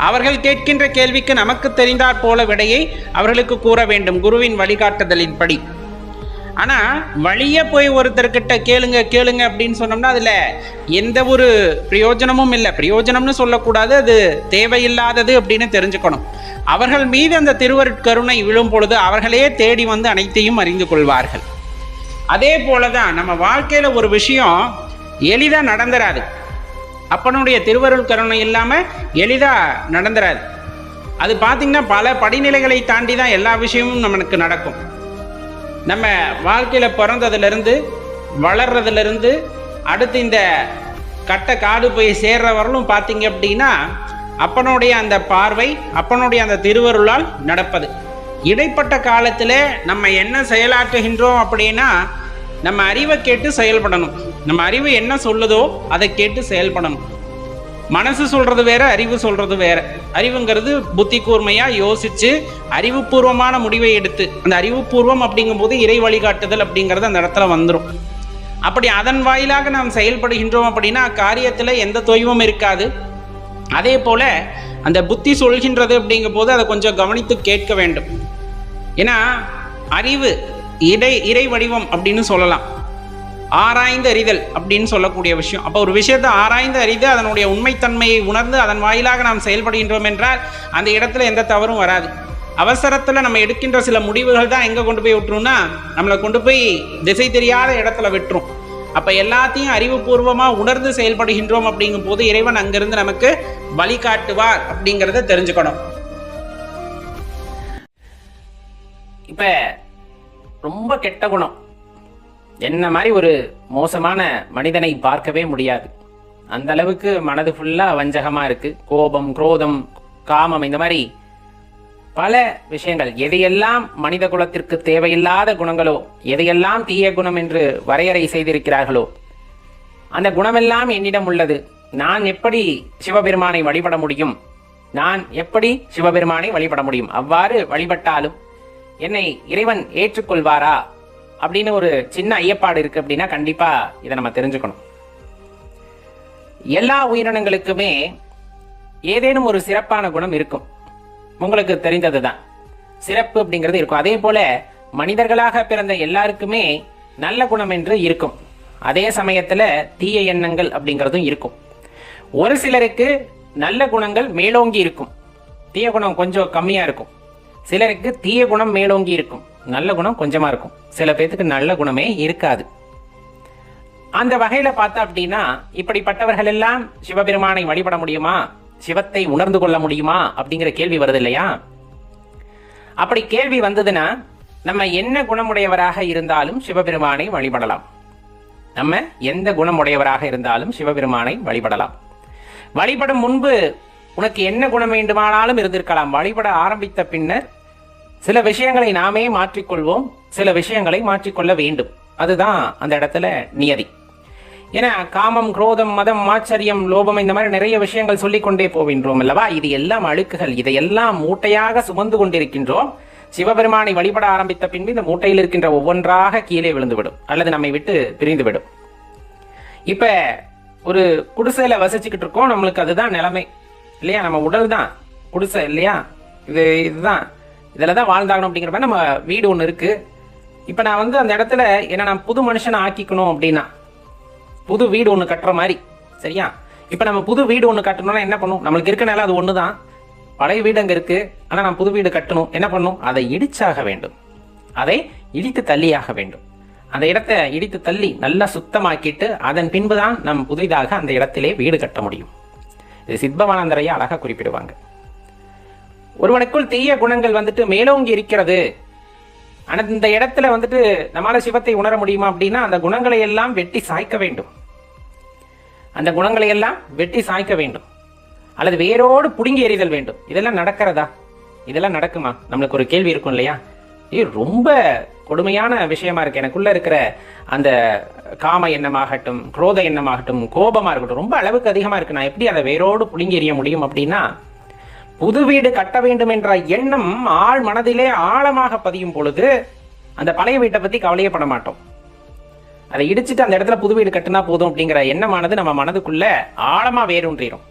அவர்கள் கேட்கின்ற கேள்விக்கு நமக்கு தெரிந்தாற் போல விடையை அவர்களுக்கு கூற வேண்டும் குருவின் வழிகாட்டுதலின்படி. ஆனால் வழியே போய் ஒருத்தர்கிட்ட கேளுங்க கேளுங்க அப்படின்னு சொன்னோம்னா அதில் எந்த ஒரு பிரயோஜனமும் இல்லை. பிரயோஜனம்னு சொல்லக்கூடாது, அது தேவையில்லாதது அப்படின்னு தெரிஞ்சுக்கணும். அவர்கள் மீது அந்த திருவருட்கருணை விழும் பொழுது அவர்களே தேடி வந்து அனைத்தையும் அறிந்து கொள்வார்கள். அதே போல தான் நம்ம வாழ்க்கையில் ஒரு விஷயம் எளிதாக நடந்துராது. அப்பனுடைய திருவருட்கருணை இல்லாமல் எளிதாக நடந்துராது. அது பார்த்திங்கன்னா பல படிநிலைகளை தாண்டி தான் எல்லா விஷயமும் நமக்கு நடக்கும். நம்ம வாழ்க்கையில் பிறந்ததுலேருந்து வளர்றதுலேருந்து அடுத்து இந்த கட்டை காடு போய் சேர்ற வரலும் பார்த்தீங்க அப்படின்னா அப்பனுடைய அந்த பார்வை, அப்பனுடைய அந்த திருவருளால் நடப்பது. இடைப்பட்ட காலத்தில் நம்ம என்ன செயலாற்றுகின்றோம் அப்படின்னா நம்ம அறிவை கேட்டு செயல்படணும். நம்ம அறிவு என்ன சொல்லுதோ அதை கேட்டு செயல்படணும். மனசு சொல்கிறது வேற, அறிவு சொல்கிறது வேற. அறிவுங்கிறது புத்தி கூர்மையாக யோசித்து அறிவுபூர்வமான முடிவை எடுத்து, அந்த அறிவுபூர்வம் அப்படிங்கும்போது இறை வழிகாட்டுதல் அப்படிங்கிறது அந்த இடத்துல வந்துடும். அப்படி அதன் வாயிலாக நாம் செயல்படுகின்றோம் அப்படின்னா காரியத்தில் எந்த தொய்வும் இருக்காது. அதே போல் அந்த புத்தி சொல்கின்றது அப்படிங்கும் போது அதை கொஞ்சம் கவனித்து கேட்க வேண்டும். ஏன்னா அறிவு இறை வடிவம் அப்படின்னு சொல்லலாம். ஆராய்ந்து அறிதல் அப்படின்னு சொல்லக்கூடிய விஷயம். அப்போ ஒரு விஷயத்தை ஆராய்ந்து அறிந்து அதனுடைய உண்மைத்தன்மையை உணர்ந்து அதன் வாயிலாக நாம் செயல்படுகின்றோம் என்றால் அந்த இடத்துல எந்த தவறும் வராது. அவசரத்தில் நம்ம எடுக்கின்ற சில முடிவுகள் தான் எங்கே கொண்டு போய் விட்டுரும்னா நம்மளை கொண்டு போய் திசை தெரியாத இடத்துல விட்டுரும். அப்போ எல்லாத்தையும் அறிவுபூர்வமாக உணர்ந்து செயல்படுகின்றோம் அப்படிங்கும் போது இறைவன் அங்கிருந்து நமக்கு வழிகாட்டுவார் அப்படிங்கிறத தெரிஞ்சுக்கணும். இப்போ ரொம்ப கெட்ட குணம், என்ன மாதிரி ஒரு மோசமான மனிதனை பார்க்கவே முடியாது. அந்த அளவுக்கு மனது ஃபுல்லா வஞ்சகமா இருக்கு. கோபம், குரோதம், காமம், இந்த மாதிரி பல விஷயங்கள். எதையெல்லாம் மனித குலத்திற்கு தேவையில்லாத குணங்களோ, எதையெல்லாம் தீய குணம் என்று வரையறை செய்திருக்கிறார்களோ அந்த குணமெல்லாம் என்னிடம் உள்ளது. நான் எப்படி சிவபெருமானை வழிபட முடியும்? நான் எப்படி சிவபெருமானை வழிபட முடியும்? அவ்வாறு வழிபட்டாலும் என்னை இறைவன் ஏற்றுக்கொள்வாரா அப்படின்னு ஒரு சின்ன ஐயப்பாடு இருக்கு அப்படின்னா கண்டிப்பா இதை நம்ம தெரிஞ்சுக்கணும். எல்லா உயிரினங்களுக்குமே ஏதேனும் ஒரு சிறப்பான குணம் இருக்கும். உங்களுக்கு தெரிந்ததுதான், சிறப்பு அப்படிங்கிறது இருக்கும். அதே போல மனிதர்களாக பிறந்த எல்லாருக்குமே நல்ல குணம் என்று இருக்கும். அதே சமயத்துல தீய எண்ணங்கள் அப்படிங்கிறதும் இருக்கும். ஒரு சிலருக்கு நல்ல குணங்கள் மேலோங்கி இருக்கும், தீய குணம் கொஞ்சம் கம்மியா இருக்கும். சிலருக்கு தீய குணம் மேலோங்கி இருக்கும், நல்ல குணம் கொஞ்சமா இருக்கும். சில பேருக்கு நல்ல குணமே இருக்காது. அந்த வகையில பார்த்தா அப்படின்னா இப்படிப்பட்டவர்கள் எல்லாம் சிவபெருமானை வழிபட முடியுமா, சிவத்தை உணர்ந்து கொள்ள முடியுமா அப்படிங்கிற கேள்வி வருது இல்லையா? அப்படி கேள்வி வந்ததுன்னா நம்ம என்ன குணமுடையவராக இருந்தாலும் சிவபெருமானை வழிபடலாம். நம்ம எந்த குணமுடையவராக இருந்தாலும் சிவபெருமானை வழிபடலாம். வழிபடும் முன்பு உனக்கு என்ன குணம் வேண்டுமானாலும் இருந்திருக்கலாம். வழிபட ஆரம்பித்த பின்னர் சில விஷயங்களை நாமே மாற்றிக்கொள்வோம், சில விஷயங்களை மாற்றிக்கொள்ள வேண்டும். அதுதான் அந்த இடத்துல நியதி. ஏன்னா காமம், குரோதம், மதம், ஆச்சரியம், லோபம், இந்த மாதிரி நிறைய விஷயங்கள் சொல்லிக்கொண்டே போகின்றோம் அல்லவா? இது எல்லாம் அழுக்குகள். இதையெல்லாம் மூட்டையாக சுமந்து கொண்டிருக்கின்றோம். சிவபெருமானை வழிபட ஆரம்பித்த பின்பு இந்த மூட்டையில் இருக்கின்ற ஒவ்வொன்றாக கீழே விழுந்துவிடும் அல்லது நம்மை விட்டு பிரிந்துவிடும். இப்ப ஒரு குடிசையில வசிச்சுக்கிட்டு இருக்கோம், நம்மளுக்கு அதுதான் நிலைமை இல்லையா? நம்ம உடல் தான் குடிசை இல்லையா? இதுதான், இதில் தான் வாழ்ந்தாகணும் அப்படிங்கிற மாதிரி நம்ம வீடு ஒன்று இருக்கு. இப்போ நான் அந்த இடத்துல என்ன நான் புது மனுஷனை ஆக்கிக்கணும் அப்படின்னா புது வீடு ஒன்று கட்டுற மாதிரி, சரியா? இப்போ நம்ம புது வீடு ஒன்று கட்டணும்னா என்ன பண்ணும்? நம்மளுக்கு இருக்க நிலம் அது ஒன்று தான், பழைய வீடு அங்கே இருக்கு. ஆனால் நான் புது வீடு கட்டணும், என்ன பண்ணும்? அதை இடிச்சாக வேண்டும், அதை இடித்து தள்ளியாக வேண்டும். அந்த இடத்தை இடித்து தள்ளி நல்லா சுத்தமாக்கிட்டு அதன் பின்புதான் நம் புதிதாக அந்த இடத்திலே வீடு கட்ட முடியும். இது சித்பவானந்தரையா அழகா குறிப்பிடுவாங்க. ஒருவனுக்குள் தீய குணங்கள் மேலோங்கி இருக்கிறது, அந்த இடத்துல நம்மளால சிவத்தை உணர முடியுமா அப்படின்னா அந்த குணங்களை எல்லாம் வெட்டி சாய்க்க வேண்டும். அந்த குணங்களை எல்லாம் வெட்டி சாய்க்க வேண்டும், அல்லது வேரோடு புடுங்கி எறிதல் வேண்டும். இதெல்லாம் நடக்கிறதா? இதெல்லாம் நடக்குமா? நம்மளுக்கு ஒரு கேள்வி இருக்கும் இல்லையா? ரொம்ப கொடுமையான விஷயமா இருக்கு. எனக்குள்ள இருக்கிற அந்த காம எண்ணமாகட்டும், குரோத எண்ணமாகட்டும், கோபமா இருக்கட்டும், ரொம்ப அளவுக்கு அதிகமா இருக்கு. நான் எப்படி அதை வேரோடு புடுங்கி எறிய முடியும் அப்படின்னா, புது வீடு கட்ட வேண்டும் என்ற எண்ணம் ஆழ் மனதிலே ஆழமாக பதியும் பொழுது அந்த பழைய வீட்டை பத்தி கவலையப்பட மாட்டோம். அதை இடிச்சுட்டு அந்த இடத்துல புது வீடு கட்டினா போதும் அப்படிங்கிற எண்ணமானது நம்ம மனதுக்குள்ள ஆழமா வேரூன்றிடும்.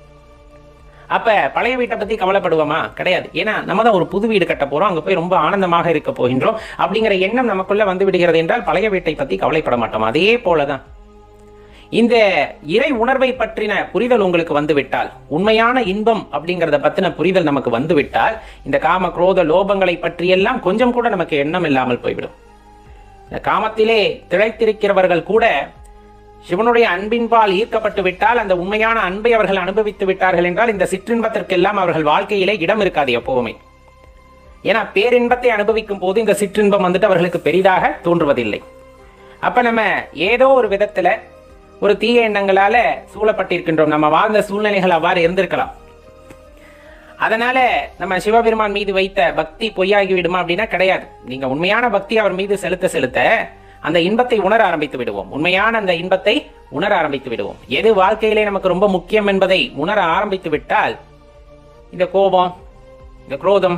அப்ப பழைய வீட்டை பத்தி கவலைப்படுவோமா? கிடையாது. ஏன்னா நம்ம தான் ஒரு புது வீடு கட்ட போறோம், அங்க போய் ரொம்ப ஆனந்தமாக இருக்க போகின்றோம் அப்படிங்கிற எண்ணம் நமக்குள்ள வந்து விடுகிறது என்றால் பழைய வீட்டை பத்தி கவலைப்பட மாட்டோம். அதே போலதான் இந்த இறை உணர்வை பற்றின புரிதல் உங்களுக்கு வந்து விட்டால், உண்மையான இன்பம் அப்படிங்கறத பத்தின புரிதல் நமக்கு வந்து விட்டால், இந்த காம குரோத லோபங்களை பற்றியெல்லாம் கொஞ்சம் கூட நமக்கு எண்ணம் இல்லாமல் போய்விடும். இந்த காமத்திலே திளைத்திருக்கிறவர்கள் கூட சிவனுடைய அன்பின்பால் ஈர்க்கப்பட்டு விட்டால், அந்த உண்மையான அன்பை அவர்கள் அனுபவித்து விட்டார்கள் என்றால் இந்த சிற்றின்பத்திற்கெல்லாம் அவர்கள் வாழ்க்கையிலே இடம் இருக்காது எப்பவுமே. ஏன்னா பேரின்பத்தை அனுபவிக்கும் போது இந்த சிற்றின்பம் வந்துட்டு அவர்களுக்கு பெரிதாக தோன்றுவதில்லை. அப்ப நம்ம ஏதோ ஒரு விதத்துல ஒரு தீய எண்ணங்களால சூழப்பட்டிருக்கின்றோம். நம்ம வாழ்ந்த சூழ்நிலைகள் அவ்வாறு இருந்திருக்கலாம். அதனால நம்ம சிவபெருமான் மீது வைத்த பக்தி பொய்யாகி விடுமா அப்படின்னா கிடையாது. நீங்க உண்மையான பக்தி அவர் மீது செலுத்த செலுத்த அந்த இன்பத்தை உணர ஆரம்பித்து விடுவோம். உண்மையான அந்த இன்பத்தை உணர ஆரம்பித்து விடுவோம். எது வாழ்க்கையிலே நமக்கு ரொம்ப முக்கியம் என்பதை உணர ஆரம்பித்து விட்டால் இந்த கோபம், இந்த குரோதம்,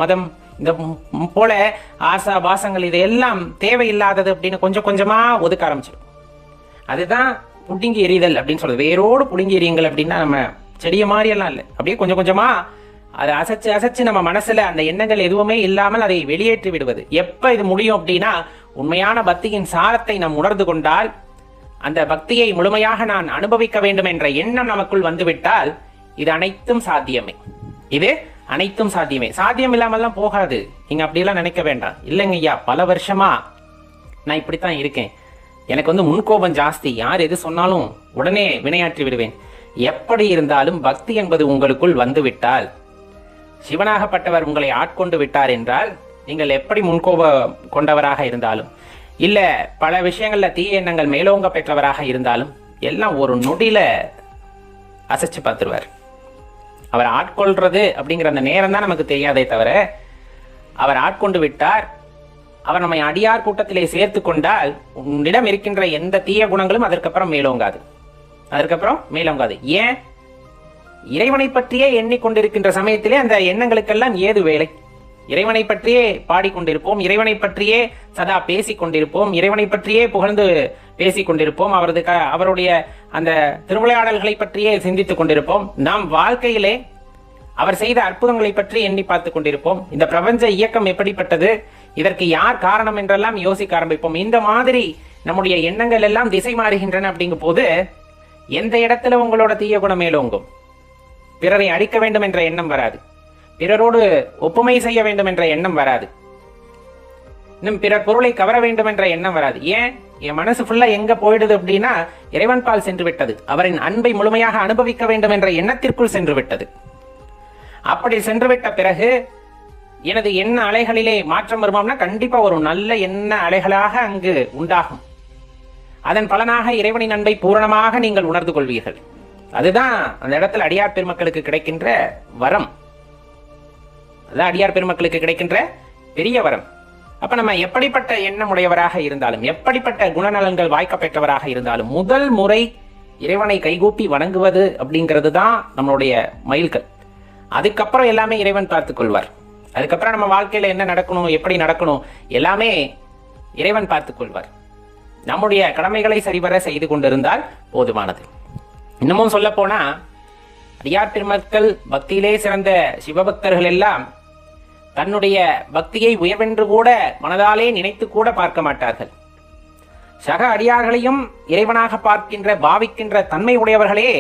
மதம், இந்த போல ஆசா பாசங்கள் இதையெல்லாம் தேவையில்லாதது அப்படின்னு கொஞ்சம் கொஞ்சமா ஒதுக்க ஆரம்பிச்சிடும். அதுதான் புடுங்கி எறிதல் அப்படின்னு சொல்றது. வேரோடு புடுங்கி எறியுங்கள் அப்படின்னா நம்ம செடிய மாதிரி எல்லாம் இல்லை, அப்படியே கொஞ்சம் கொஞ்சமா அதை அசைச்சு அசைச்சு நம்ம மனசுல அந்த எண்ணங்கள் எதுவுமே இல்லாமல் அதை வெளியேற்றி விடுவது. எப்ப இது முடியும் அப்படின்னா, உண்மையான பக்தியின் சாரத்தை நாம் உணர்ந்து கொண்டால், அந்த பக்தியை முழுமையாக நான் அனுபவிக்க வேண்டும் என்ற எண்ணம் நமக்குள் வந்துவிட்டால், இது அனைத்தும் சாத்தியமே. இது அனைத்தும் சாத்தியமே. சாத்தியம் இல்லாமல்லாம் போகாது. நீங்க அப்படியெல்லாம் நினைக்க வேண்டாம். இல்லைங்க ஐயா, பல வருஷமா நான் இப்படித்தான் இருக்கேன், எனக்கு முன்கோபம் ஜாஸ்தி, யார் எது சொன்னாலும் உடனே வினையாற்றி விடுவேன். எப்படி இருந்தாலும் பக்தி என்பது உங்களுக்குள் வந்துவிட்டால், சிவனாகப்பட்டவர் உங்களை ஆட்கொண்டு விட்டார் என்றால், நீங்கள் எப்படி முன்கோப கொண்டவராக இருந்தாலும், இல்ல பல விஷயங்கள்ல தீய எண்ணங்கள் மேலோங்க பெற்றவராக இருந்தாலும், எல்லாம் ஒரு நொடியில அசைச்சு பார்த்துருவார். அவர் ஆட்கொள்றது அப்படிங்கிற அந்த நேரம் தான் நமக்கு தெரியாதே தவிர, அவர் ஆட்கொண்டு விட்டார். அவர் நம்மை அடியார் கூட்டத்திலே சேர்த்து கொண்டால், உன்னிடம் இருக்கின்ற எந்த தீய குணங்களும் அதற்கப்புறம் மேலோங்காது. ஏன்? இறைவனை பற்றியே எண்ணிக்கொண்டிருக்கின்ற சமயத்திலே அந்த எண்ணங்களுக்கெல்லாம் ஏது வேலை? இறைவனை பற்றியே பாடிக்கொண்டிருப்போம், இறைவனை பற்றியே சதா பேசிக் கொண்டிருப்போம், இறைவனை பற்றியே புகழ்ந்து பேசிக் கொண்டிருப்போம், அவருடைய அந்த திருவிளையாடல்களை பற்றியே சிந்தித்துக் கொண்டிருப்போம். நாம் வாழ்க்கையிலே அவர் செய்த அற்புதங்களை பற்றி எண்ணி பார்த்துக் கொண்டிருப்போம். இந்த பிரபஞ்ச இயக்கம் எப்படிப்பட்டது, இதற்கு யார் காரணம் என்றெல்லாம் யோசிக்க ஆரம்பிப்போம். இந்த மாதிரி நம்முடைய எண்ணங்கள் எல்லாம் திசை மாறுகின்றன. அப்படிங்கும் போது எந்த இடத்துல உங்களோட தீய குணம் மேலோங்கும்? பிறரை அழிக்க வேண்டும் என்ற எண்ணம் வராது, பிறரோடு ஒப்புமை செய்ய வேண்டும் என்ற எண்ணம் வராது, இன்னும் பிறர் பொருளை கவர வேண்டும் என்ற எண்ணம் வராது. ஏன்? என் மனசு ஃபுல்லா எங்க போயிடுது அப்படின்னா, இறைவன் பால் சென்று விட்டது. அவரின் அன்பை முழுமையாக அனுபவிக்க வேண்டும் என்ற எண்ணத்திற்குள் சென்று விட்டது. அப்படி சென்றுவிட்ட பிறகு எனது எண்ண அலைகளிலே மாற்றம் வருமாம்னா கண்டிப்பா ஒரு நல்ல எண்ண அலைகளாக அங்கு உண்டாகும். அதன் பலனாக இறைவனின் அன்பை பூரணமாக நீங்கள் உணர்ந்து கொள்வீர்கள். அதுதான் அந்த இடத்துல அடியார் பெருமக்களுக்கு கிடைக்கின்ற வரம். அதுதான் அடியார் பெருமக்களுக்கு கிடைக்கின்ற பெரிய வரம். அப்ப நம்ம எப்படிப்பட்ட எண்ணம் உடையவராக இருந்தாலும், எப்படிப்பட்ட குணநலன்கள் வாய்க்க பெற்றவராக இருந்தாலும், முதல் முறை இறைவனை கைகூப்பி வணங்குவது அப்படிங்கிறது தான் நம்மளுடைய மைல்கல். அதுக்கப்புறம் எல்லாமே இறைவன் பார்த்துக் கொள்வார். அதுக்கப்புறம் நம்ம வாழ்க்கையில என்ன நடக்கணும், எப்படி நடக்கணும், எல்லாமே இறைவன் பார்த்துக் கொள்வார். நம்முடைய கடமைகளை சரிவர செய்து கொண்டிருந்தால் போதுமானது. இன்னமும் சொல்ல போனா, அடியார் பெருமக்கள், பக்தியிலே சிறந்த சிவபக்தர்கள் எல்லாம் தன்னுடைய பக்தியை உயர்வென்று கூட மனதாலே நினைத்து கூட பார்க்க மாட்டார்கள். சக அடியார்களையும் இறைவனாக பார்க்கின்ற பாவிக்கின்ற தன்மை உடையவர்களே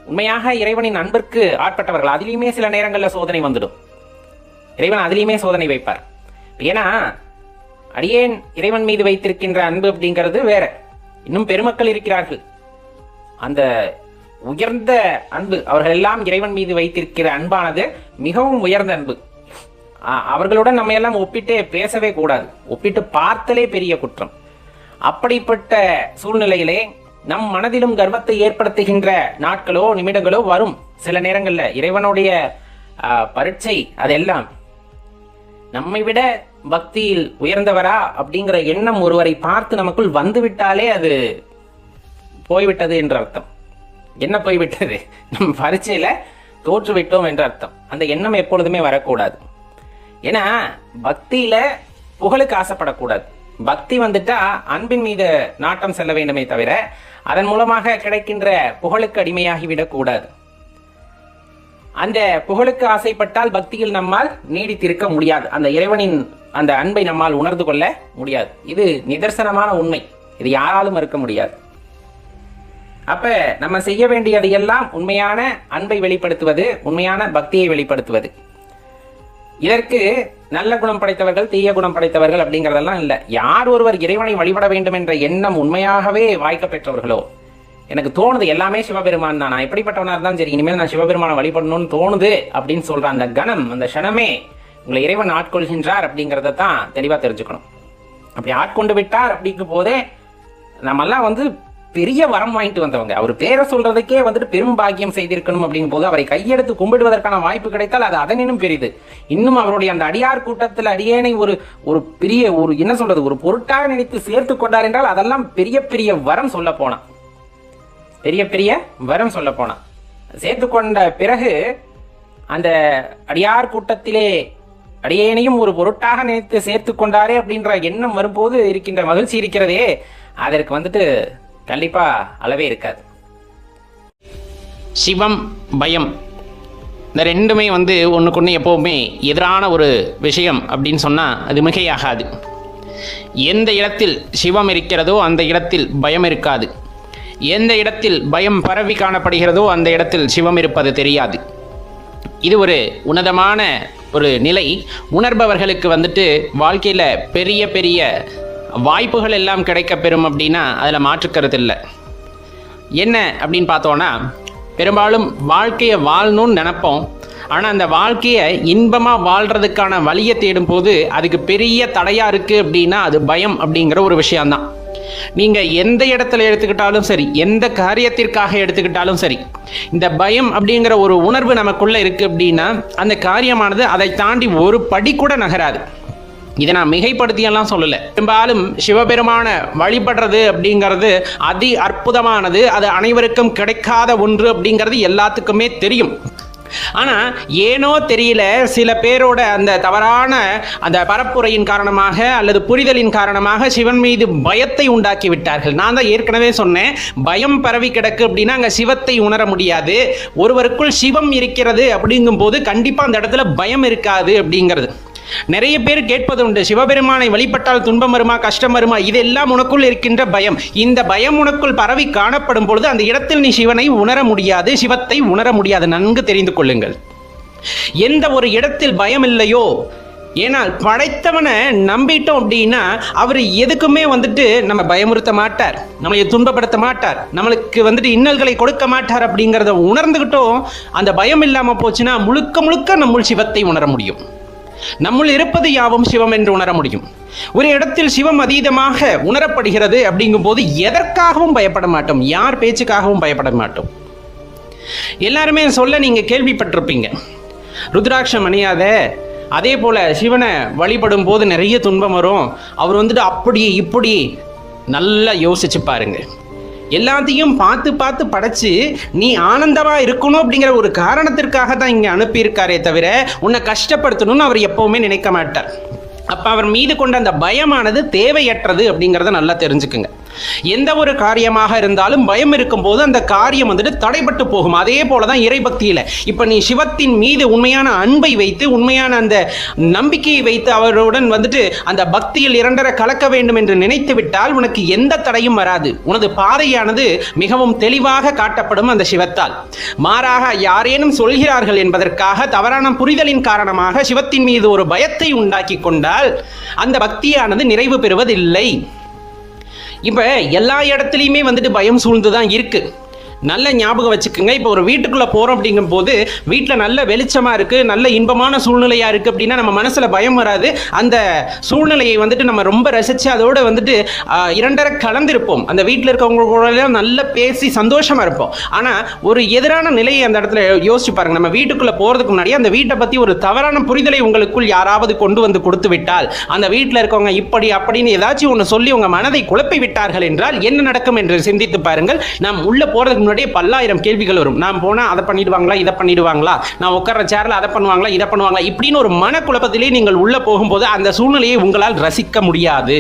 உண்மையாக இறைவனின் அன்பிற்கு ஆட்பட்டவர்கள். அதிலுமே சில நேரங்களில் சோதனை வந்துடும். இறைவன் அதிலுமே சோதனை வைப்பார். ஏன்னா அடியேன் இறைவன் மீது வைத்திருக்கின்ற அன்பு அப்படிங்கிறது வேற. இன்னும் பெருமக்கள் இருக்கிறார்கள், அந்த உயர்ந்த அன்பு, அவர்கள் எல்லாம் இறைவன் மீது வைத்திருக்கிற அன்பானது மிகவும் உயர்ந்த அன்பு. அவர்களுடன் நம்ம எல்லாம் ஒப்பிட்டு பேசவே கூடாது, ஒப்பிட்டு பார்த்தலே பெரிய குற்றம். அப்படிப்பட்ட சூழ்நிலையிலே நம் மனதிலும் கர்வத்தை ஏற்படுத்துகின்ற நாட்களோ நிமிடங்களோ வரும். சில நேரங்கள்ல இறைவனுடைய பரீட்சை அதெல்லாம். நம்மை விட பக்தியில் உயர்ந்தவரா அப்படிங்கிற எண்ணம் ஒருவரை பார்த்து நமக்குள் வந்துவிட்டாலே அது போய்விட்டது என்ற அர்த்தம். என்ன போய்விட்டது? நம்ம பரீட்சையில தோற்றுவிட்டோம் என்ற அர்த்தம். அந்த எண்ணம் எப்பொழுதுமே வரக்கூடாது. ஏன்னா பக்தியில புகழுக்கு ஆசைப்படக்கூடாது. பக்தி வந்துட்டா அன்பின் மீது நாட்டம் செல்ல வேண்டுமே தவிர அதன் மூலமாக கிடைக்கின்ற புகழுக்கு அடிமையாகிவிடக் கூடாது. அந்த புகழுக்கு ஆசைப்பட்டால் பக்தியில் நம்மால் நீடித்திருக்க முடியாது. அந்த இறைவனின் அந்த அன்பை நம்மால் உணர்ந்து கொள்ள முடியாது. இது நிதர்சனமான உண்மை. இது யாராலும் மறுக்க முடியாது. அப்ப நம்ம செய்ய வேண்டியது எல்லாம் உண்மையான அன்பை வெளிப்படுத்துவது, உண்மையான பக்தியை வெளிப்படுத்துவது. இதற்கு நல்ல குணம் படைத்தவர்கள், தீய குணம் படைத்தவர்கள் அப்படிங்கறதெல்லாம் இல்லை. யார் ஒருவர் இறைவனை வழிபட வேண்டும் என்ற எண்ணம் உண்மையாகவே வாய்க்க பெற்றவர்களோ, எனக்கு தோணுது எல்லாமே சிவபெருமான் தான், நான் எப்படிப்பட்டவனா இருந்தாலும் சரி இனிமேல் நான் சிவபெருமானை வழிபடணும்னு தோணுது அப்படின்னு சொல்ற அந்த கணம், அந்த க்ஷணமே உங்களை இறைவன் ஆட்கொள்கின்றார் அப்படிங்கிறத தான் தெளிவா தெரிஞ்சுக்கணும். அப்படி ஆட்கொண்டு விட்டார் அப்படிங்கும் போதே நம்மெல்லாம் பெரிய வரம் வாங்கிட்டு வந்தவங்க. அவர் பேரை சொல்றதுக்கே பெரும் பாக்கியம் செய்திருக்கணும் அப்படிங்கும் போது அவரை கையெடுத்து கும்பிடுவதற்கான வாய்ப்பு கிடைத்தால் அது அதனினும் பெரிது. இன்னும் அவருடைய அந்த அடியார் கூட்டத்தில் அடியேனை ஒரு பெரிய என்ன சொல்றது, ஒரு பொருட்டாக நினைத்து சேர்த்து கொண்டார் என்றால் அதெல்லாம் பெரிய பெரிய வரம் சொல்ல போனா, பெரிய பெரிய வரம் சொல்ல போனா. சேர்த்து கொண்ட பிறகு அந்த அடியார் கூட்டத்திலே அடியேனையும் ஒரு பொருட்டாக நினைத்து சேர்த்து கொண்டாரே அப்படின்ற எண்ணம் வரும்போது இருக்கின்ற மகிழ்ச்சி இருக்கிறதே, அதற்கு கண்டிப்பா அளவே இருக்காது. சிவம் பயம் இந்த ரெண்டுமே ஒன்றுக்கு ஒன்று எப்போவுமே எதிரான ஒரு விஷயம் அப்படின்னு சொன்னால் அது மிகையாகாது. எந்த இடத்தில் சிவம் இருக்கிறதோ அந்த இடத்தில் பயம் இருக்காது. எந்த இடத்தில் பயம் பரவி காணப்படுகிறதோ அந்த இடத்தில் சிவம் இருப்பது தெரியாது. இது ஒரு உன்னதமான ஒரு நிலை. உணர்பவர்களுக்கு வாழ்க்கையில் பெரிய பெரிய வாய்ப்புகள் எல்லாம் கிடைக்க பெறும் அப்படின்னா அதில் மாற்றுக்கிறது இல்லை. என்ன அப்படின்னு பார்த்தோன்னா, பெரும்பாலும் வாழ்க்கையை வாழணும்னு நினைப்போம். ஆனால் அந்த வாழ்க்கையை இன்பமாக வாழ்கிறதுக்கான வழியை தேடும் போது அதுக்கு பெரிய தடையாக இருக்குது அப்படின்னா அது பயம் அப்படிங்கிற ஒரு விஷயம்தான். நீங்கள் எந்த இடத்துல எடுத்துக்கிட்டாலும் சரி, எந்த காரியத்திற்காக எடுத்துக்கிட்டாலும் சரி, இந்த பயம் அப்படிங்கிற ஒரு உணர்வு நமக்குள்ளே இருக்குது அப்படின்னா அந்த காரியமானது அதை தாண்டி ஒரு படி கூட நகராது. இதை நான் மிகைப்படுத்தியெல்லாம் சொல்லலை. பெரும்பாலும் சிவபெருமான வழிபடுறது அப்படிங்கிறது அதி அற்புதமானது. அது அனைவருக்கும் கிடைக்காத ஒன்று அப்படிங்கிறது எல்லாத்துக்குமே தெரியும். ஆனால் ஏனோ தெரியல சில பேரோட அந்த தவறான அந்த பரப்புரையின் காரணமாக அல்லது புரிதலின் காரணமாக சிவன் மீது பயத்தை உண்டாக்கி விட்டார்கள். நான் தான் ஏற்கனவே சொன்னேன், பயம் பரவி கிடக்கு அப்படின்னா அங்கே சிவத்தை உணர முடியாது. ஒருவருக்குள் சிவம் இருக்கிறது அப்படிங்கும் போது கண்டிப்பாக அந்த இடத்துல பயம் இருக்காது அப்படிங்கிறது. நிறைய பேர் கேட்பது உண்டு, சிவபெருமானை வழிபட்டால் துன்பம் வருமா, கஷ்டம் வருமா? இதெல்லாம் உனக்குள் இருக்கின்ற பயம். இந்த பயம் உனக்குள் பரவி காணப்படும் பொழுது அந்த இடத்தில் நீ சிவனை உணர முடியாது, சிவத்தை உணர முடியாது. நன்கு தெரிந்து கொள்ளுங்கள். எந்த ஒரு இடத்தில் பயம் இல்லையோ, ஏனால் படைத்தவனை நம்பிட்டோம் அப்படின்னா அவர் எதுக்குமே நம்ம பயமுறுத்த மாட்டார், நம்மளை துன்பப்படுத்த மாட்டார், நம்மளுக்கு இன்னல்களை கொடுக்க மாட்டார் அப்படிங்கிறத உணர்ந்துகிட்டோம். அந்த பயம் இல்லாமல் போச்சுன்னா முழுக்க முழுக்க நம்முள் சிவத்தை உணர முடியும். நம்முள் இருப்பது யாவும் சிவம் என்று உணர முடியும். ஒரு இடத்தில் சிவம் அதீதமாக உணரப்படுகிறது அப்படிங்கும் போது எதற்காகவும் பயப்பட மாட்டோம், யார் பேச்சுக்காகவும் பயப்பட மாட்டோம். எல்லாருமே சொல்ல நீங்க கேள்விப்பட்டிருப்பீங்க, ருத்ராட்சம் அணியாத, அதே போல சிவனை வழிபடும் போது நிறைய துன்பம் வரும், அவர் அப்படி இப்படி. நல்லா யோசிச்சு பாருங்க. எல்லாத்தையும் பார்த்து பார்த்து படைச்சு நீ ஆனந்தமா இருக்கணும் அப்படிங்கிற ஒரு காரணத்திற்காக தான் இங்க அனுப்பியிருக்காரே தவிர உன்னை கஷ்டப்படுத்தணும்னு அவர் எப்பவுமே நினைக்க மாட்டார். அப்ப அவர் மீது கொண்ட அந்த பயமானது தேவையற்றது அப்படிங்கிறத நல்லா தெரிஞ்சுக்குங்க. எந்த ஒரு காரியமாக இருந்தாலும் பயம் இருக்கும்போது அந்த காரியம் தடைபட்டு போகும். அதே போலதான் இறைபக்தியில இப்ப நீ சிவத்தின் மீது உண்மையான அன்பை வைத்து, உண்மையான அந்த நம்பிக்கையை வைத்து அவருடன் அந்த பக்தியில் இரண்டரை கலக்க வேண்டும் என்று நினைத்து விட்டால் உனக்கு எந்த தடையும் வராது. உனது பாதையானது மிகவும் தெளிவாக காட்டப்படும் அந்த சிவத்தால். மாறாக யாரேனும் சொல்கிறார்கள் என்பதற்காக தவறான புரிதலின் காரணமாக சிவத்தின் மீது ஒரு பயத்தை உண்டாக்கி கொண்டால் அந்த பக்தியானது நிறைவு பெறுவதில்லை. இப்ப எல்லா இடத்துலையுமே பயம் சூழ்ந்துதான் இருக்கு. நல்ல ஞாபகம் வச்சுக்கோங்க. இப்போ ஒரு வீட்டுக்குள்ளே போகிறோம் அப்படிங்கும் போது வீட்டில் நல்ல வெளிச்சமாக இருக்குது, நல்ல இன்பமான சூழ்நிலையாக இருக்குது அப்படின்னா நம்ம மனசில் பயம் வராது. அந்த சூழ்நிலையை வந்துட்டு நம்ம ரொம்ப ரசித்து அதோடு வந்துட்டு இரண்டரை கலந்திருப்போம். அந்த வீட்டில் இருக்கவங்களோட நல்ல பேசி சந்தோஷமாக இருப்போம். ஆனால் ஒரு எதிரான நிலையை அந்த இடத்துல யோசிச்சு பாருங்க. நம்ம வீட்டுக்குள்ளே போகிறதுக்கு முன்னாடி அந்த வீட்டை பற்றி ஒரு தவறான புரிதலை உங்களுக்குள் யாராவது கொண்டு வந்து கொடுத்து விட்டால், அந்த வீட்டில் இருக்கவங்க இப்படி அப்படின்னு ஏதாச்சும் ஒன்று சொல்லி உங்கள் மனதை குழப்பி விட்டார்கள் என்றால் என்ன நடக்கும் என்று சிந்தித்து பாருங்கள். நாம் உள்ளே போகிறதுக்கு முன்னாடியே பல்லாயிரம் கேள்விகள் வரும். நான் போனால் அதை பண்ணிடுவாங்களா, இதை பண்ணிடுவாங்களா, நான் உட்கார்ற சேர்ல அதை பண்ணுவாங்களா, இதை பண்ணுவாங்களா, இப்படின்னு ஒரு மனக்குழப்பத்திலே நீங்கள் உள்ளே போகும்போது அந்த சூழ்நிலையை உங்களால் ரசிக்க முடியாது.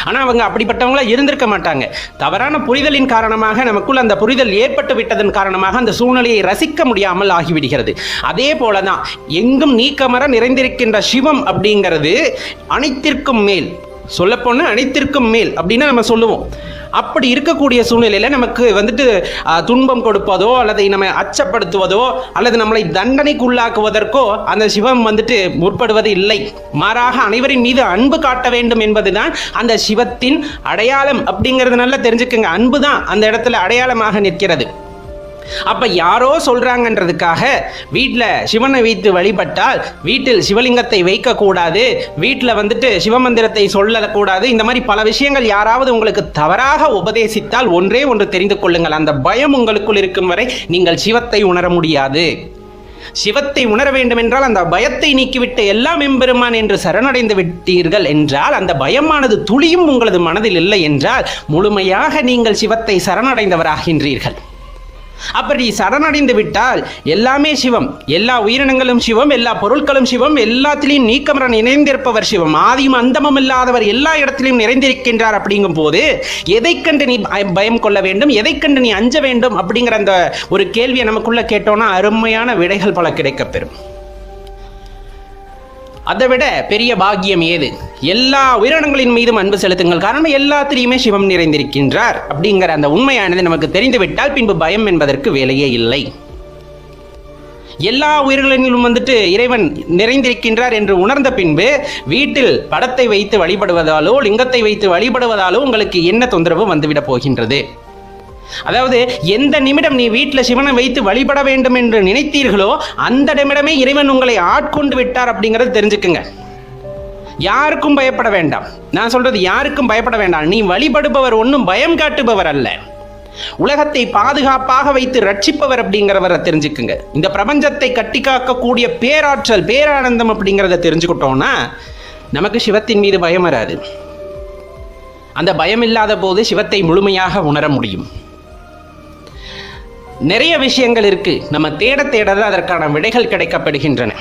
ஆனால் அவங்க அப்படிப்பட்டவங்களா இருந்திருக்க மாட்டாங்க. தவறான புரிதலின் காரணமாக நமக்குள் அந்த புரிதல் ஏற்பட்டு விட்டதன் காரணமாக அந்த சூழ்நிலையை ரசிக்க முடியாமல் ஆகிவிடுகிறது. அதே போலதான் எங்கும் நீக்கமர நிறைந்திருக்கின்ற சிவம் அப்படிங்கிறது அனைத்திற்கும் மேல், சொல்லப்போனால் அனைத்திற்கும் மேல் அப்படின்னு நம்ம சொல்லுவோம். அப்படி இருக்கக்கூடிய சூழ்நிலையில் நமக்கு வந்துட்டு துன்பம் கொடுப்பதோ அல்லது நம்ம அச்சப்படுத்துவதோ அல்லது நம்மளை தண்டனைக்கு உள்ளாக்குவதற்கோ அந்த சிவம் வந்துட்டு முற்படுவது இல்லை. மாறாக அனைவரின் மீது அன்பு காட்ட வேண்டும் என்பதுதான் அந்த சிவத்தின் அடையாளம் அப்படிங்கிறது நல்லா தெரிஞ்சுக்கங்க. அன்பு தான் அந்த இடத்துல அடையாளமாக நிற்கிறது. அப்ப யாரோ சொல்றாங்கன்றதுக்காக வீட்டில் சிவனை வைத்து வழிபட்டால் வீட்டில் சிவலிங்கத்தை வைக்க கூடாது, வீட்டில் வந்துட்டு சிவமந்திரத்தை சொல்லக்கூடாது, இந்த மாதிரி பல விஷயங்கள் யாராவது உங்களுக்கு தவறாக உபதேசித்தால் ஒன்றே ஒன்று தெரிந்து கொள்ளுங்கள், அந்த பயம் உங்களுக்குள் இருக்கும் வரை நீங்கள் சிவத்தை உணர முடியாது. சிவத்தை உணர வேண்டும் என்றால் அந்த பயத்தை நீக்கிவிட்டு எல்லாம் எம்பெருமான் என்று சரணடைந்து விட்டீர்கள் என்றால், அந்த பயமானது துளியும் உங்களது மனதில் இல்லை என்றால் முழுமையாக நீங்கள் சிவத்தை சரணடைந்தவராகின்றீர்கள். அப்படி சரணடைந்து விட்டால் எல்லாமே சிவம், எல்லா உயிரினங்களும் சிவம், எல்லா பொருட்களும் சிவம், எல்லாத்திலையும் நீக்கமர நிறைந்திருப்பவர் சிவம், ஆதியும் அந்தமும் இல்லாதவர் எல்லா இடத்திலையும் நிறைந்திருக்கின்றார். அப்படிங்கும் போது எதை கண்டு நீ பயம் கொள்ள வேண்டும், எதை கண்டு நீ அஞ்ச வேண்டும் அப்படிங்கிற அந்த ஒரு கேள்வியை நமக்குள்ள கேட்டோம்னா அருமையான விடைகள் பல கிடைக்கப்பெறும். அதை விட பெரிய பாக்கியம் ஏது? எல்லா உயிரினங்களின் மீதும் அன்பு செலுத்துங்கள். காரணம் எல்லாத்திலையுமே சிவம் நிறைந்திருக்கின்றார் அப்படிங்கிற அந்த உண்மையானது நமக்கு தெரிந்துவிட்டால் பின்பு பயம் என்பதற்கு வேலையே இல்லை. எல்லா உயிர்களிலும் வந்துட்டு இறைவன் நிறைந்திருக்கின்றார் என்று உணர்ந்த பின்பு வீட்டில் படத்தை வைத்து வழிபடுவதாலோ லிங்கத்தை வைத்து வழிபடுவதாலோ உங்களுக்கு என்ன தொந்தரவு வந்துவிடப் போகின்றது? அதாவது எந்த நிமிடம் நீ வீட்டில் சிவனை வைத்து வழிபட வேண்டும் என்று நினைத்தீர்களோ அந்த நிமிடமே இறைவன் உங்களை ஆட்கொண்டு விட்டார் அப்படிங்கிறது தெரிஞ்சுக்குங்க. யாருக்கும் பயப்பட வேண்டாம். நான் சொல்றது யாருக்கும் பயப்பட வேண்டாம். நீ வழிபடுபவர் ஒன்றும் பயம் காட்டுபவர் அல்ல, உலகத்தை பாதுகாப்பாக வைத்து ரட்சிப்பவர் அப்படிங்கிறவரை தெரிஞ்சுக்குங்க. இந்த பிரபஞ்சத்தை கட்டி காக்கக்கூடிய பேராற்றல், பேரானந்தம் அப்படிங்கிறத தெரிஞ்சுக்கிட்டோம்னா நமக்கு சிவத்தின் மீது பயம் வராது. அந்த பயம் இல்லாத போது சிவத்தை முழுமையாக உணர முடியும். நிறைய விஷயங்கள் இருக்கு, நம்ம தேட அதற்கான விடைகள் கிடைக்கப்படுகின்றன.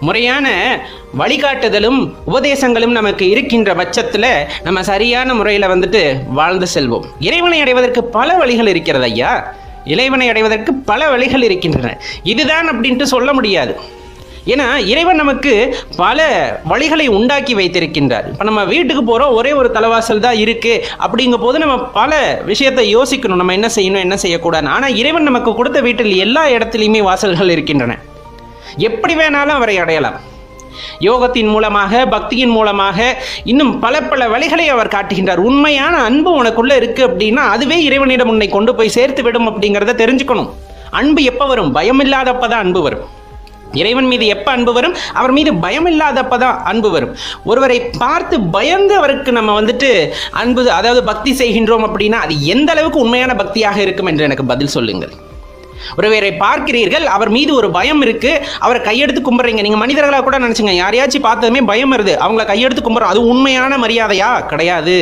முறையான வழிகாட்டுதலும் உபதேசங்களும் நமக்கு இருக்கின்ற பட்சத்தில் நம்ம சரியான முறையில் வந்துட்டு வாழ்ந்து செல்வோம். இறைவனை அடைவதற்கு பல வழிகள் இருக்கிறது ஐயா, இறைவனை அடைவதற்கு பல வழிகள் இருக்கின்றன. இதுதான் அப்படின்ட்டு சொல்ல முடியாது. ஏன்னா இறைவன் நமக்கு பல வழிகளை உண்டாக்கி வைத்திருக்கின்றார். இப்போ நம்ம வீட்டுக்கு போகிறோம், ஒரே ஒரு தலைவாசல் தான் இருக்குது அப்படிங்கும் போது நம்ம பல விஷயத்தை யோசிக்கணும், நம்ம என்ன செய்யணும் என்ன செய்யக்கூடாது. ஆனால் இறைவன் நமக்கு கொடுத்த வீட்டில் எல்லா இடத்துலையுமே வாசல்கள் இருக்கின்றன. எப்படி வேணாலும் அவரை அடையலாம். யோகத்தின் மூலமாக, பக்தியின் மூலமாக, இன்னும் பல பல வழிகளை அவர் காட்டுகின்றார். உண்மையான அன்பு உனக்குள்ள இருக்கு அப்படின்னா அதுவே இறைவனிடம் உன்னை கொண்டு போய் சேர்த்து விடும் அப்படிங்கிறத தெரிஞ்சுக்கணும். அன்பு எப்போ வரும்? பயம் இல்லாதப்பதான் அன்பு வரும். இறைவன் மீது எப்ப அன்பு வரும்? அவர் மீது பயம் இல்லாதப்பதான் அன்பு வரும். ஒருவரை பார்த்து பயந்து அவருக்கு நம்ம வந்துட்டு அன்பு, அதாவது பக்தி செய்கின்றோம் அப்படின்னா அது எந்த அளவுக்கு உண்மையான பக்தியாக இருக்கும் என்று எனக்கு பதில் சொல்லுங்கள். ஒருவரை பார்க்கிறீர்கள், அவர் மீது ஒரு பயம் இருக்கு, அவரை கையெடுத்து கும்பிட்றீங்க. நீங்க மனிதர்களாக கூட நினைச்சுங்க, யாரையாச்சும் பார்த்ததுமே பயம் வருது, அவங்களை கையெடுத்து கும்பிட்றோம், அது உண்மையான மரியாதையா? கிடையாது.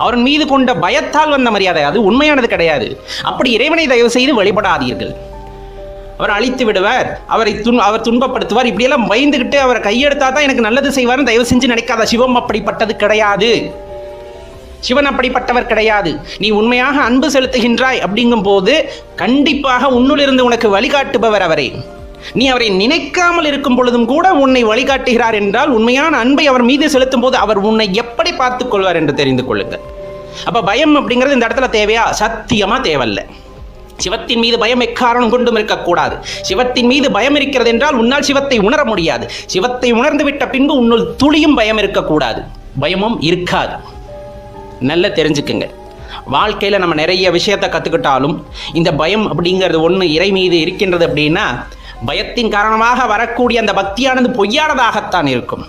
அவர் மீது கொண்ட பயத்தால் வந்த மரியாதை, அது உண்மையானது கிடையாது. அப்படி இறைவனை தயவு செய்து வழிபடாதீர்கள். அவர் அழித்து விடுவார், அவர் துன்பப்படுத்துவார், இப்படியெல்லாம் பயந்துகிட்டு அவரை கையெடுத்தா தான் எனக்கு நல்லது செய்வார்னு தயவு செஞ்சு நினைக்காத. சிவம் அப்படிப்பட்டது கிடையாது. சிவன் அப்படிப்பட்டவர் கிடையாது. நீ உண்மையாக அன்பு செலுத்துகின்றாய் அப்படிங்கும் போது கண்டிப்பாக உன்னிலிருந்து உனக்கு வழிகாட்டுபவர் அவரே. நீ அவரை நினைக்காமல் இருக்கும் பொழுதும் கூட உன்னை வழிகாட்டுகிறார் என்றால் உண்மையான அன்பை அவர் மீது செலுத்தும் போது அவர் உன்னை எப்படி பார்த்துக் கொள்வார் என்று தெரிந்து கொள்ளுங்கள். அப்ப பயம் அப்படிங்கிறது இந்த இடத்துல தேவையா? சத்தியமா தேவையில்ல. சிவத்தின் மீது பயம் எக்காரணம் கொண்டும் இருக்கக்கூடாது. சிவத்தின் மீது பயம் இருக்கிறது என்றால் உன்னால் சிவத்தை உணர முடியாது. சிவத்தை உணர்ந்து விட்ட பின்பு உன்னுள் துளியும் பயம் இருக்கக்கூடாது, பயமும் இருக்காது. நல்லா தெரிஞ்சுக்குங்க. வாழ்க்கையில் நம்ம நிறைய விஷயத்தை கற்றுக்கிட்டாலும் இந்த பயம் அப்படிங்கிறது ஒன்று இறை மீது இருக்கின்றது அப்படின்னா பயத்தின் காரணமாக வரக்கூடிய அந்த பக்தியானது பொய்யானதாகத்தான் இருக்கும்.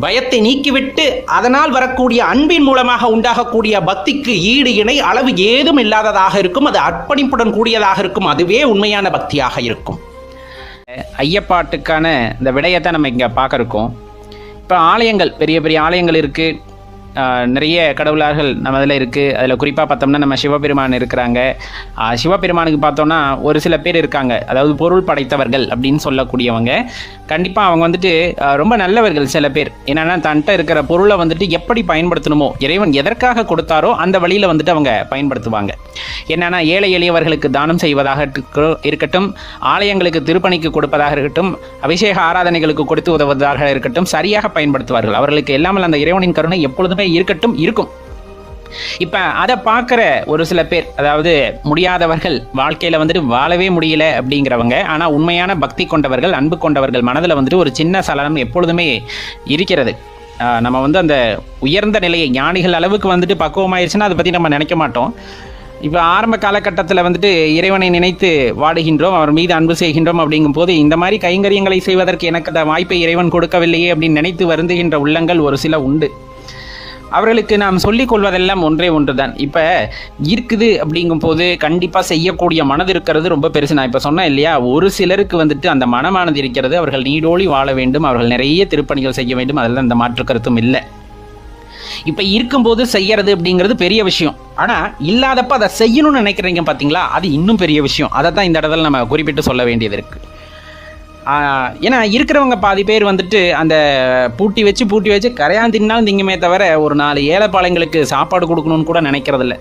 பயத்தை நீக்கிவிட்டு அதனால் வரக்கூடிய அன்பின் மூலமாக உண்டாகக்கூடிய பக்திக்கு ஈடு இணை அளவு ஏதும் இல்லாததாக இருக்கும். அது அர்ப்பணிப்புடன் கூடியதாக இருக்கும். அதுவே உண்மையான பக்தியாக இருக்கும். ஐயப்பாட்டுக்கான இந்த விடயத்தை நம்ம இங்கே பார்க்க இருக்கோம். இப்போ ஆலயங்கள், பெரிய பெரிய ஆலயங்கள் இருக்குது, நிறைய கடவுளார்கள் நம்ம இதில் இருக்குது. அதில் குறிப்பாக பார்த்தோம்னா நம்ம சிவபெருமான் இருக்கிறாங்க. சிவபெருமானுக்கு பார்த்தோம்னா ஒரு சில பேர் இருக்காங்க, அதாவது பொருள் படைத்தவர்கள் அப்படின்னு சொல்லக்கூடியவங்க. கண்டிப்பாக அவங்க வந்துட்டு ரொம்ப நல்லவர்கள். சில பேர் என்னென்னா தன்கிட்ட இருக்கிற பொருளை வந்துட்டு எப்படி பயன்படுத்தணுமோ, இறைவன் எதற்காக கொடுத்தாரோ அந்த வழியில் வந்துட்டு அவங்க பயன்படுத்துவாங்க. என்னென்னா ஏழை எளியவர்களுக்கு தானம் செய்வதாக இருக்கட்டும், ஆலயங்களுக்கு திருப்பணிக்கு கொடுப்பதாக இருக்கட்டும், அபிஷேக ஆராதனைகளுக்கு கொடுத்து உதவுவதாக இருக்கட்டும், சரியாக பயன்படுத்துவார்கள். அவர்களுக்கு எல்லாமல் அந்த இறைவனின் கருணை எப்பொழுதுமே இருக்கும். இப்போ அதை பார்க்குற ஒரு சில பேர், அதாவது முடியாதவர்கள், வாழ்க்கையில் வந்துட்டு வாழவே முடியல அப்படிங்கிறவங்க, ஆனால் உண்மையான பக்தி கொண்டவர்கள், அன்பு கொண்டவர்கள் மனதில் வந்துட்டு ஒரு சின்ன சலனம் எப்பொழுதுமே இருக்கிறது. நம்ம வந்து அந்த உயர்ந்த நிலையை ஞானிகள் அளவுக்கு வந்துட்டு பக்குவமாயிருச்சுன்னா அதை பற்றி நம்ம நினைக்க மாட்டோம். இப்போ ஆரம்ப காலகட்டத்தில் வந்துட்டு இறைவனை நினைத்து வாடுகின்றோம், அவர் மீது அன்பு செய்கின்றோம். அப்படிங்கும் போது இந்த மாதிரி கைங்கரியங்களை செய்வதற்கு எனக்கு அந்த வாய்ப்பை இறைவன் கொடுக்கவில்லையே அப்படின்னு நினைத்து வருந்துகின்ற உள்ளங்கள் ஒரு சில உண்டு. அவர்களுக்கு நாம் சொல்லிக் கொள்வதெல்லாம் ஒன்றே ஒன்று தான். இப்போ இருக்குது அப்படிங்கும் போது கண்டிப்பாக செய்யக்கூடிய மனது இருக்கிறது ரொம்ப பெருசு. நான் இப்போ சொன்னேன் இல்லையா, ஒரு சிலருக்கு வந்துட்டு அந்த மனமானது இருக்கிறது. அவர்கள் நீடோழி வாழ வேண்டும், அவர்கள் நிறைய திருப்பணிகள் செய்ய வேண்டும், அதில் அந்த மாற்று கருத்தும் இல்லை. இப்போ இருக்கும்போது செய்யறது அப்படிங்கிறது பெரிய விஷயம். ஆனால் இல்லாதப்ப அதை செய்யணும்னு நினைக்கிறீங்க பார்த்தீங்களா, அது இன்னும் பெரிய விஷயம். அதை தான் இந்த இடத்துல நம்ம குறிப்பிட்டு சொல்ல வேண்டியது இருக்குது. ஏன்னா இருக்கிறவங்க பாதி பேர் வந்துட்டு அந்த பூட்டி வச்சு கரையான் தின்னாலும் திங்குமே தவிர ஒரு 4 ஏழைப்பாளையங்களுக்கு சாப்பாடு கொடுக்கணும்னு கூட நினைக்கிறதில்ல.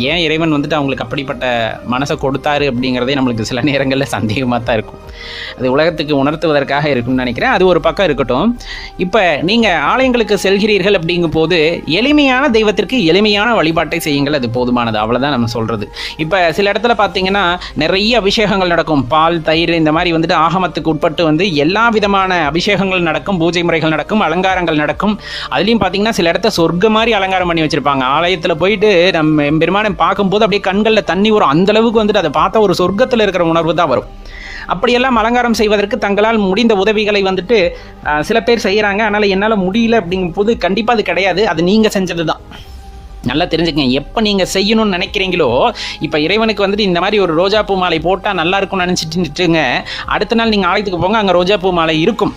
ஏன் இறைவன் வந்துட்டு அவங்களுக்கு அப்படிப்பட்ட மனசை கொடுத்தாரு அப்படிங்கிறதே நம்மளுக்கு சில நேரங்களில் சந்தேகமாக தான் இருக்கும். அது உலகத்துக்கு உணர்த்துவதற்காக இருக்குன்னு நினைக்கிறேன். அது ஒரு பக்கம் இருக்கட்டும். இப்போ நீங்கள் ஆலயங்களுக்கு செல்கிறீர்கள் அப்படிங்கும் போது எளிமையான தெய்வத்திற்கு எளிமையான வழிபாட்டை செய்யுங்கள், அது போதுமானது. அவ்வளோதான் நம்ம சொல்கிறது. இப்போ சில இடத்துல பார்த்தீங்கன்னா நிறைய அபிஷேகங்கள் நடக்கும், பால் தயிர் இந்த மாதிரி வந்துட்டு ஆகமத்துக்கு உட்பட்டு வந்து எல்லா விதமான அபிஷேகங்கள் நடக்கும், பூஜை முறைகள் நடக்கும், அலங்காரங்கள் நடக்கும். அதுலேயும் பார்த்தீங்கன்னா சில இடத்த சொர்க்க மாதிரி அலங்காரம் பண்ணி வச்சிருப்பாங்க. ஆலயத்தில் போயிட்டு நம்ம பெருமானை பார்க்கும்போது அப்படியே கண்களில் தண்ணி வரும். அந்த அளவுக்கு வந்துட்டு அதை பார்த்தா ஒரு சொர்க்கத்தில் இருக்கிற உணர்வு தான் வரும். அப்படியெல்லாம் அலங்காரம் செய்வதற்கு தங்களால் முடிந்த உதவிகளை வந்துட்டு சில பேர் செய்கிறாங்க. அதனால் என்னால் முடியல அப்படிங்கும் போது கண்டிப்பாக அது கிடையாது, அது நீங்கள் செஞ்சது தான். நல்லா தெரிஞ்சுக்கங்க, எப்போ நீங்கள் செய்யணும்னு நினைக்கிறீங்களோ, இப்போ இறைவனுக்கு வந்துட்டு இந்த மாதிரி ஒரு ரோஜாப்பூ மாலை போட்டால் நல்லா இருக்கும்னு நினச்சிட்டுங்க, அடுத்த நாள் நீங்கள் ஆலயத்துக்கு போங்க, அங்கே ரோஜாப்பூ மாலை இருக்கும்.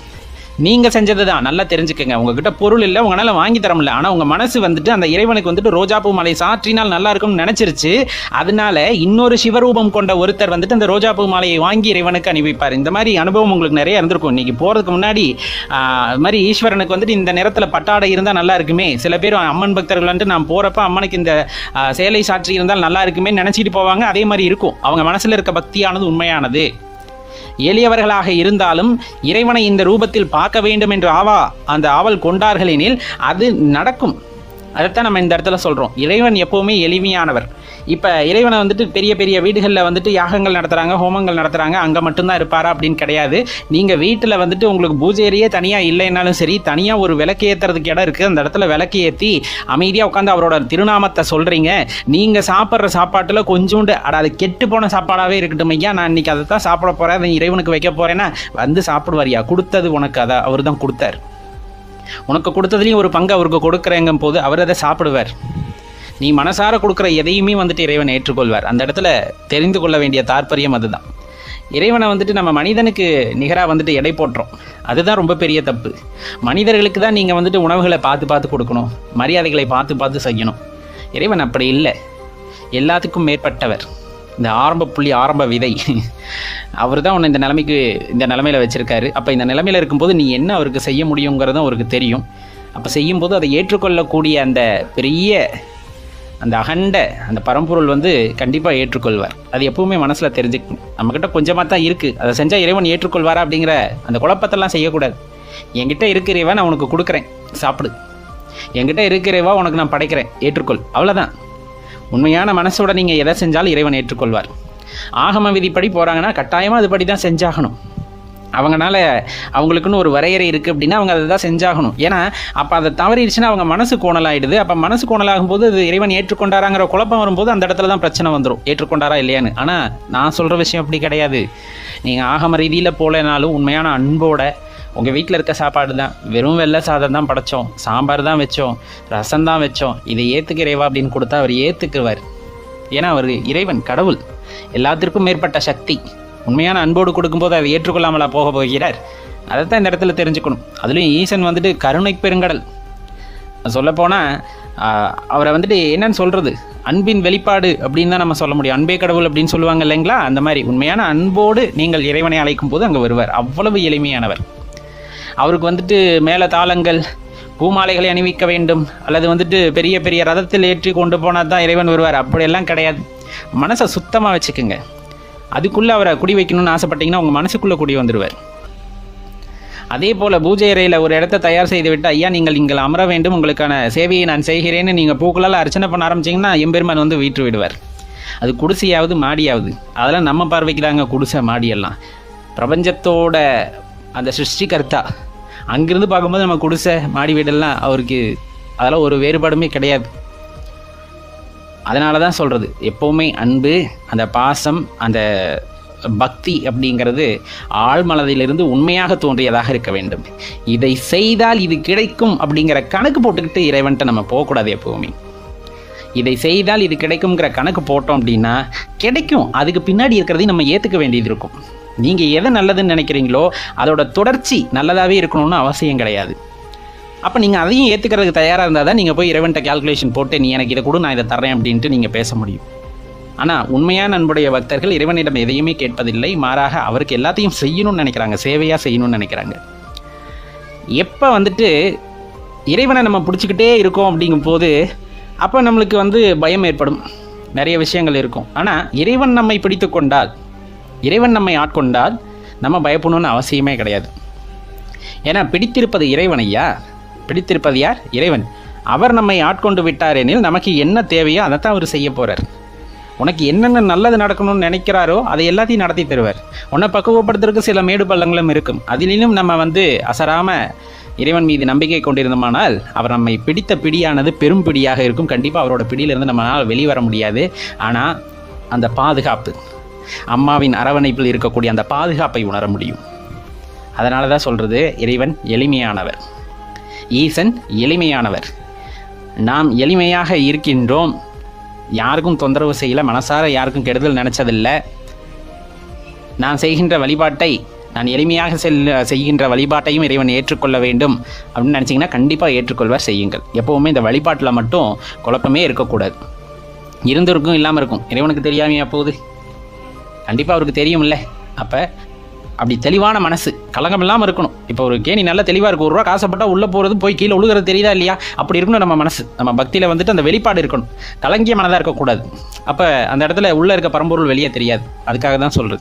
நீங்கள் செஞ்சது தான். நல்லா தெரிஞ்சுக்கங்க, உங்ககிட்ட பொருள் இல்லை, உங்களால் வாங்கி தர முடியல, ஆனால் உங்கள் மனசு வந்துட்டு அந்த இறைவனுக்கு வந்துட்டு ரோஜாப்பூ மாலை சாற்றினால் நல்லா இருக்கும்னு நினச்சிருச்சு. அதனால இன்னொரு சிவரூபம் கொண்ட ஒருத்தர் வந்துட்டு அந்த ரோஜாப்பூ மாலையை வாங்கி இறைவனுக்கு அனுப்பிப்பார். இந்த மாதிரி அனுபவம் உங்களுக்கு நிறைய இருந்திருக்கும். இன்றைக்கி போகிறதுக்கு முன்னாடி அது மாதிரி ஈஸ்வரனுக்கு வந்துட்டு இந்த நேரத்தில் பட்டாடை இருந்தால் நல்லா இருக்குமே, சில பேர் அம்மன் பக்தர்கள் வந்துட்டு நான் போகிறப்ப அம்மனுக்கு இந்த சேலை சாற்றி இருந்தால் நல்லா இருக்குமே நினச்சிட்டு போவாங்க. அதே மாதிரி இருக்கும். அவங்க மனசில் இருக்க பக்தியானது உண்மையானது. எளியவர்களாக இருந்தாலும் இறைவனை இந்த ரூபத்தில் பார்க்க வேண்டும் என்று அந்த ஆவல் கொண்டார்களெனில் அது நடக்கும். அதைத்தான் நம்ம இந்த இடத்துல சொல்கிறோம். இறைவன் எப்போவுமே எளிமையானவர். இப்போ இறைவனை வந்துட்டு பெரிய பெரிய வீடுகளில் வந்துட்டு யாகங்கள் நடத்துகிறாங்க, ஹோமங்கள் நடத்துகிறாங்க, அங்கே மட்டும்தான் இருப்பாரா அப்படின்னு கிடையாது. நீங்கள் வீட்டில் வந்துட்டு உங்களுக்கு பூஜையே தனியாக இல்லைன்னாலும் சரி, தனியாக ஒரு விளக்கு ஏற்றுறதுக்கு இடம் இருக்குது, அந்த இடத்துல விளக்கு ஏற்றி அமைதியாக உட்காந்து அவரோட திருநாமத்தை சொல்கிறீங்க. நீங்கள் சாப்பிட்ற சாப்பாட்டில் கொஞ்சோண்டு அது கெட்டு போன சாப்பாடாகவே இருக்கட்டும், ஐயா நான் இன்றைக்கி அதை தான் சாப்பிட போகிறேன், அதை இறைவனுக்கு வைக்க போகிறேன்னா வந்து சாப்பிடுவாரியா, கொடுத்தது உனக்கு, அதை அவர் தான் கொடுத்தார். உனக்கு கொடுத்ததுலேயும் ஒரு பங்கு அவருக்கு கொடுக்குறேங்கும் போது அவர் அதை சாப்பிடுவார். நீ மனசார கொடுக்குற எதையுமே வந்துட்டு இறைவன் ஏற்றுக்கொள்வார். அந்த இடத்துல தெரிந்து கொள்ள வேண்டிய தாற்பயம் அதுதான். இறைவனை வந்துட்டு நம்ம மனிதனுக்கு நிகராக வந்துட்டு எடை போட்டுறோம். அதுதான் ரொம்ப பெரிய தப்பு. மனிதர்களுக்கு தான் நீங்கள் வந்துட்டு உணவுகளை பார்த்து கொடுக்கணும், மரியாதைகளை பார்த்து செய்யணும். இறைவன் அப்படி இல்லை, எல்லாத்துக்கும் மேற்பட்டவர். இந்த ஆரம்ப புள்ளி, ஆரம்ப விதை, அவர் தான் உன்னை இந்த நிலைமையில் வச்சுருக்காரு. அப்போ இந்த நிலைமையில் இருக்கும்போது நீ என்ன அவருக்கு செய்ய முடியுங்கிறதும் அவருக்கு தெரியும். அப்போ செய்யும்போது அதை ஏற்றுக்கொள்ளக்கூடிய அந்த பெரிய அந்த அகண்ட அந்த பரம்பொருள் வந்து கண்டிப்பாக ஏற்றுக்கொள்வார். அது எப்பவுமே மனசில் தெரிஞ்சுக்கணும். நம்மக்கிட்ட கொஞ்சமாக தான் இருக்குது, அதை செஞ்சால் இறைவன் ஏற்றுக்கொள்வாரா அப்படிங்கிற அந்த குழப்பத்தெல்லாம் செய்யக்கூடாது. என்கிட்ட இருக்கிறவன் நான் உனக்கு கொடுக்குறேன், சாப்பிடு. என்கிட்ட இருக்கிறவா உனக்கு நான் படைக்கிறேன், ஏற்றுக்கொள். அவ்வளோதான். உண்மையான மனசோட நீங்கள் எதை செஞ்சாலும் இறைவன் ஏற்றுக்கொள்வார். ஆகம விதிப்படி போகிறாங்கன்னா கட்டாயமாக அதுபடி தான் செஞ்சாகணும். அவங்களால அவங்களுக்குன்னு ஒரு வரையறை இருக்குது அப்படின்னா அவங்க அதை தான் செஞ்சாகணும். ஏன்னா அப்போ அதை தவறிடுச்சுன்னா அவங்க மனசு கோணலாகிடுது. அப்போ மனசு கோணலாகும் போது அது இறைவன் ஏற்றுக்கொண்டாராங்கிற குழப்பம் வரும்போது அந்த இடத்துல தான் பிரச்சனை வந்துடும், ஏற்றுக்கொண்டாரா இல்லையான்னு. ஆனால் நான் சொல்கிற விஷயம் அப்படி கிடையாது. நீங்கள் ஆகம ரீதியில் போலனாலும் உண்மையான அன்போட உங்கள் வீட்டில் இருக்க சாப்பாடு தான், வெறும் வெள்ளை சாதம் தான் படைச்சோம், சாம்பார் தான் வச்சோம், ரசம் தான் வச்சோம், இதை ஏற்றுக்கிறேவா அப்படின்னு கொடுத்தா அவர் ஏற்றுக்குவார். ஏன்னா அவர் இறைவன், கடவுள், எல்லாத்திற்கும் மேற்பட்ட சக்தி. உண்மையான அன்போடு கொடுக்கும்போது அதை ஏற்றுக்கொள்ளாமலா போக போகிறார்? அதைத்தான் இந்த இடத்துல தெரிஞ்சுக்கணும். அதுலேயும் ஈசன் வந்துட்டு கருணை பெருங்கடல். சொல்லப்போனால் அவரை வந்துட்டு என்னன்னு சொல்கிறது, அன்பின் வெளிப்பாடு அப்படின்னு தான் நம்ம சொல்ல முடியும். அன்பே கடவுள் அப்படின்னு சொல்லுவாங்க இல்லைங்களா? அந்த மாதிரி உண்மையான அன்போடு நீங்கள் இறைவனை அழைக்கும் போது அங்கே வருவார். அவ்வளவு எளிமையானவர். அவருக்கு வந்துட்டு மேலே தாளங்கள், பூமாலைகளை அணிவிக்க வேண்டும், அல்லது வந்துட்டு பெரிய பெரிய ரதத்தில் ஏற்றி கொண்டு போனால் தான் இறைவன் வருவார், அப்படியெல்லாம் கிடையாது. மனசை சுத்தமாக வச்சுக்குங்க. அதுக்குள்ளே அவரை குடி வைக்கணும்னு ஆசைப்பட்டீங்கன்னா உங்கள் மனசுக்குள்ளே குடி வந்துடுவார். அதே போல் பூஜை அறையில் ஒரு இடத்த தயார் செய்து விட்டு, ஐயா நீங்கள் இங்கே அமர வேண்டும், உங்களுக்கான சேவையை நான் செய்கிறேன்னு நீங்கள் பூக்களால் அர்ச்சனை பண்ண ஆரம்பிச்சிங்கன்னா எம்பெருமான் வந்து வீட்டு விடுவார். அது குடிசையாவது மாடியாவது, அதெல்லாம் நம்ம பார்வைக்கு தாங்க குடிசை மாடியெல்லாம். பிரபஞ்சத்தோட அந்த சிருஷ்டிகர்த்தா அங்கிருந்து பார்க்கும்போது நம்ம குடிசை மாடி வீடெல்லாம் அவருக்கு அதெல்லாம் ஒரு வேறுபாடுமே கிடையாது. அதனால தான் சொல்கிறது, எப்போவுமே அன்பு, அந்த பாசம், அந்த பக்தி அப்படிங்கிறது ஆழ்மனதிலிருந்து உண்மையாக தோன்றியதாக இருக்க வேண்டும். இதை செய்தால் இது கிடைக்கும் அப்படிங்கிற கணக்கு போட்டுக்கிட்டு இறைவன்ட்ட நம்ம போகக்கூடாது. எப்போவுமே இதை செய்தால் இது கிடைக்குங்கிற கணக்கு போட்டோம் அப்படின்னா கிடைக்கும். அதுக்கு பின்னாடி இருக்கிறதையும் நம்ம ஏற்றுக்க வேண்டியது இருக்கும். நீங்கள் எதை நல்லதுன்னு நினைக்கிறீங்களோ அதோட தொடர்ச்சி நல்லதாகவே இருக்கணும்னு அவசியம் கிடையாது. அப்போ நீங்கள் அதையும் ஏற்றுக்கிறதுக்கு தயாராக இருந்தால் தான் நீங்கள் போய் இறைவன்ட்ட கால்குலேஷன் போட்டு நீ எனக்கு இதை கொடு, நான் இதை தர்றேன் அப்படின்ட்டு நீங்கள் பேச முடியும். ஆனால் உண்மையான அன்புடைய பக்தர்கள் இறைவனிடம் எதையுமே கேட்பதில்லை, மாறாக அவருக்கு எல்லாத்தையும் செய்யணும்னு நினைக்கிறாங்க, சேவையாக செய்யணும்னு நினைக்கிறாங்க. எப்போ வந்துட்டு இறைவனை நம்ம பிடிச்சிக்கிட்டே இருக்கோம் அப்படிங்கும்போது அப்போ நம்மளுக்கு வந்து பயம் ஏற்படும், நிறைய விஷயங்கள் இருக்கும். ஆனால் இறைவன் நம்மை பிடித்து கொண்டால், இறைவன் நம்மை ஆட்கொண்டால் நம்ம பயப்படணும்னு அவசியமே கிடையாது. ஏன்னா பிடித்திருப்பது இறைவனையா, பிடித்திருப்பது யார்? இறைவன். அவர் நம்மை ஆட்கொண்டு விட்டார் எனில் நமக்கு என்ன தேவையோ அதைத்தான் அவர் செய்ய போகிறார். உனக்கு என்னென்ன நல்லது நடக்கணும்னு நினைக்கிறாரோ அதை எல்லாத்தையும் நடத்தி தருவார். உன்னை பக்குவப்படுத்துறதுக்கு சில மேடு பள்ளங்களும் இருக்கும். அதிலும் நம்ம வந்து அசராமல் இறைவன் மீது நம்பிக்கை கொண்டிருந்தோமானால் அவர் நம்மை பிடித்த பிடியானது பெரும் பிடியாக இருக்கும். கண்டிப்பாக அவரோட பிடியிலிருந்து நம்மளால் வெளிவர முடியாது. ஆனால் அந்த பாதுகாப்பு, அம்மாவின் அரவணைப்பில் இருக்கக்கூடிய அந்த பாதுகாப்பை உணர முடியும். அதனால தான் சொல்கிறது, இறைவன் எளிமையானவர், ஈசன் எளிமையானவர். நாம் எளிமையாக இருக்கின்றோம், யாருக்கும் தொந்தரவு செய்யலை, மனசார யாருக்கும் கெடுதல் நினச்சதில்லை. நான் செய்கின்ற வழிபாட்டை, நான் எளிமையாக செய்கின்ற வழிபாட்டையும் இறைவன் ஏற்றுக்கொள்ள வேண்டும் அப்படின்னு நினச்சிங்கன்னா கண்டிப்பாக ஏற்றுக்கொள்வார். செய்யுங்கள். எப்போவுமே இந்த வழிபாட்டில் மட்டும் குழப்பமே இருக்கக்கூடாது. இருந்திருக்கும், இல்லாமல் இருக்கும், இறைவனுக்கு தெரியாமையா போகுது? கண்டிப்பாக அவருக்கு தெரியும்ல. அப்போ அப்படி தெளிவான மனசு, கலங்கம் இல்லாமல் இருக்கணும். இப்போ ஒரு கேணி நல்லா தெளிவாக இருக்கும், ₹1 காசப்பட்டால் உள்ளே போகிறது போய் கீழே உழுகிறது தெரியுதா இல்லையா? அப்படி இருக்கணும் நம்ம மனசு. நம்ம பக்தியில் வந்துட்டு அந்த வெளிப்பாடு இருக்கணும், கலங்கிய மனதாக இருக்கக்கூடாது. அப்போ அந்த இடத்துல உள்ளே இருக்க பரம்பொருள் வெளியே தெரியாது. அதுக்காக தான் சொல்கிறது.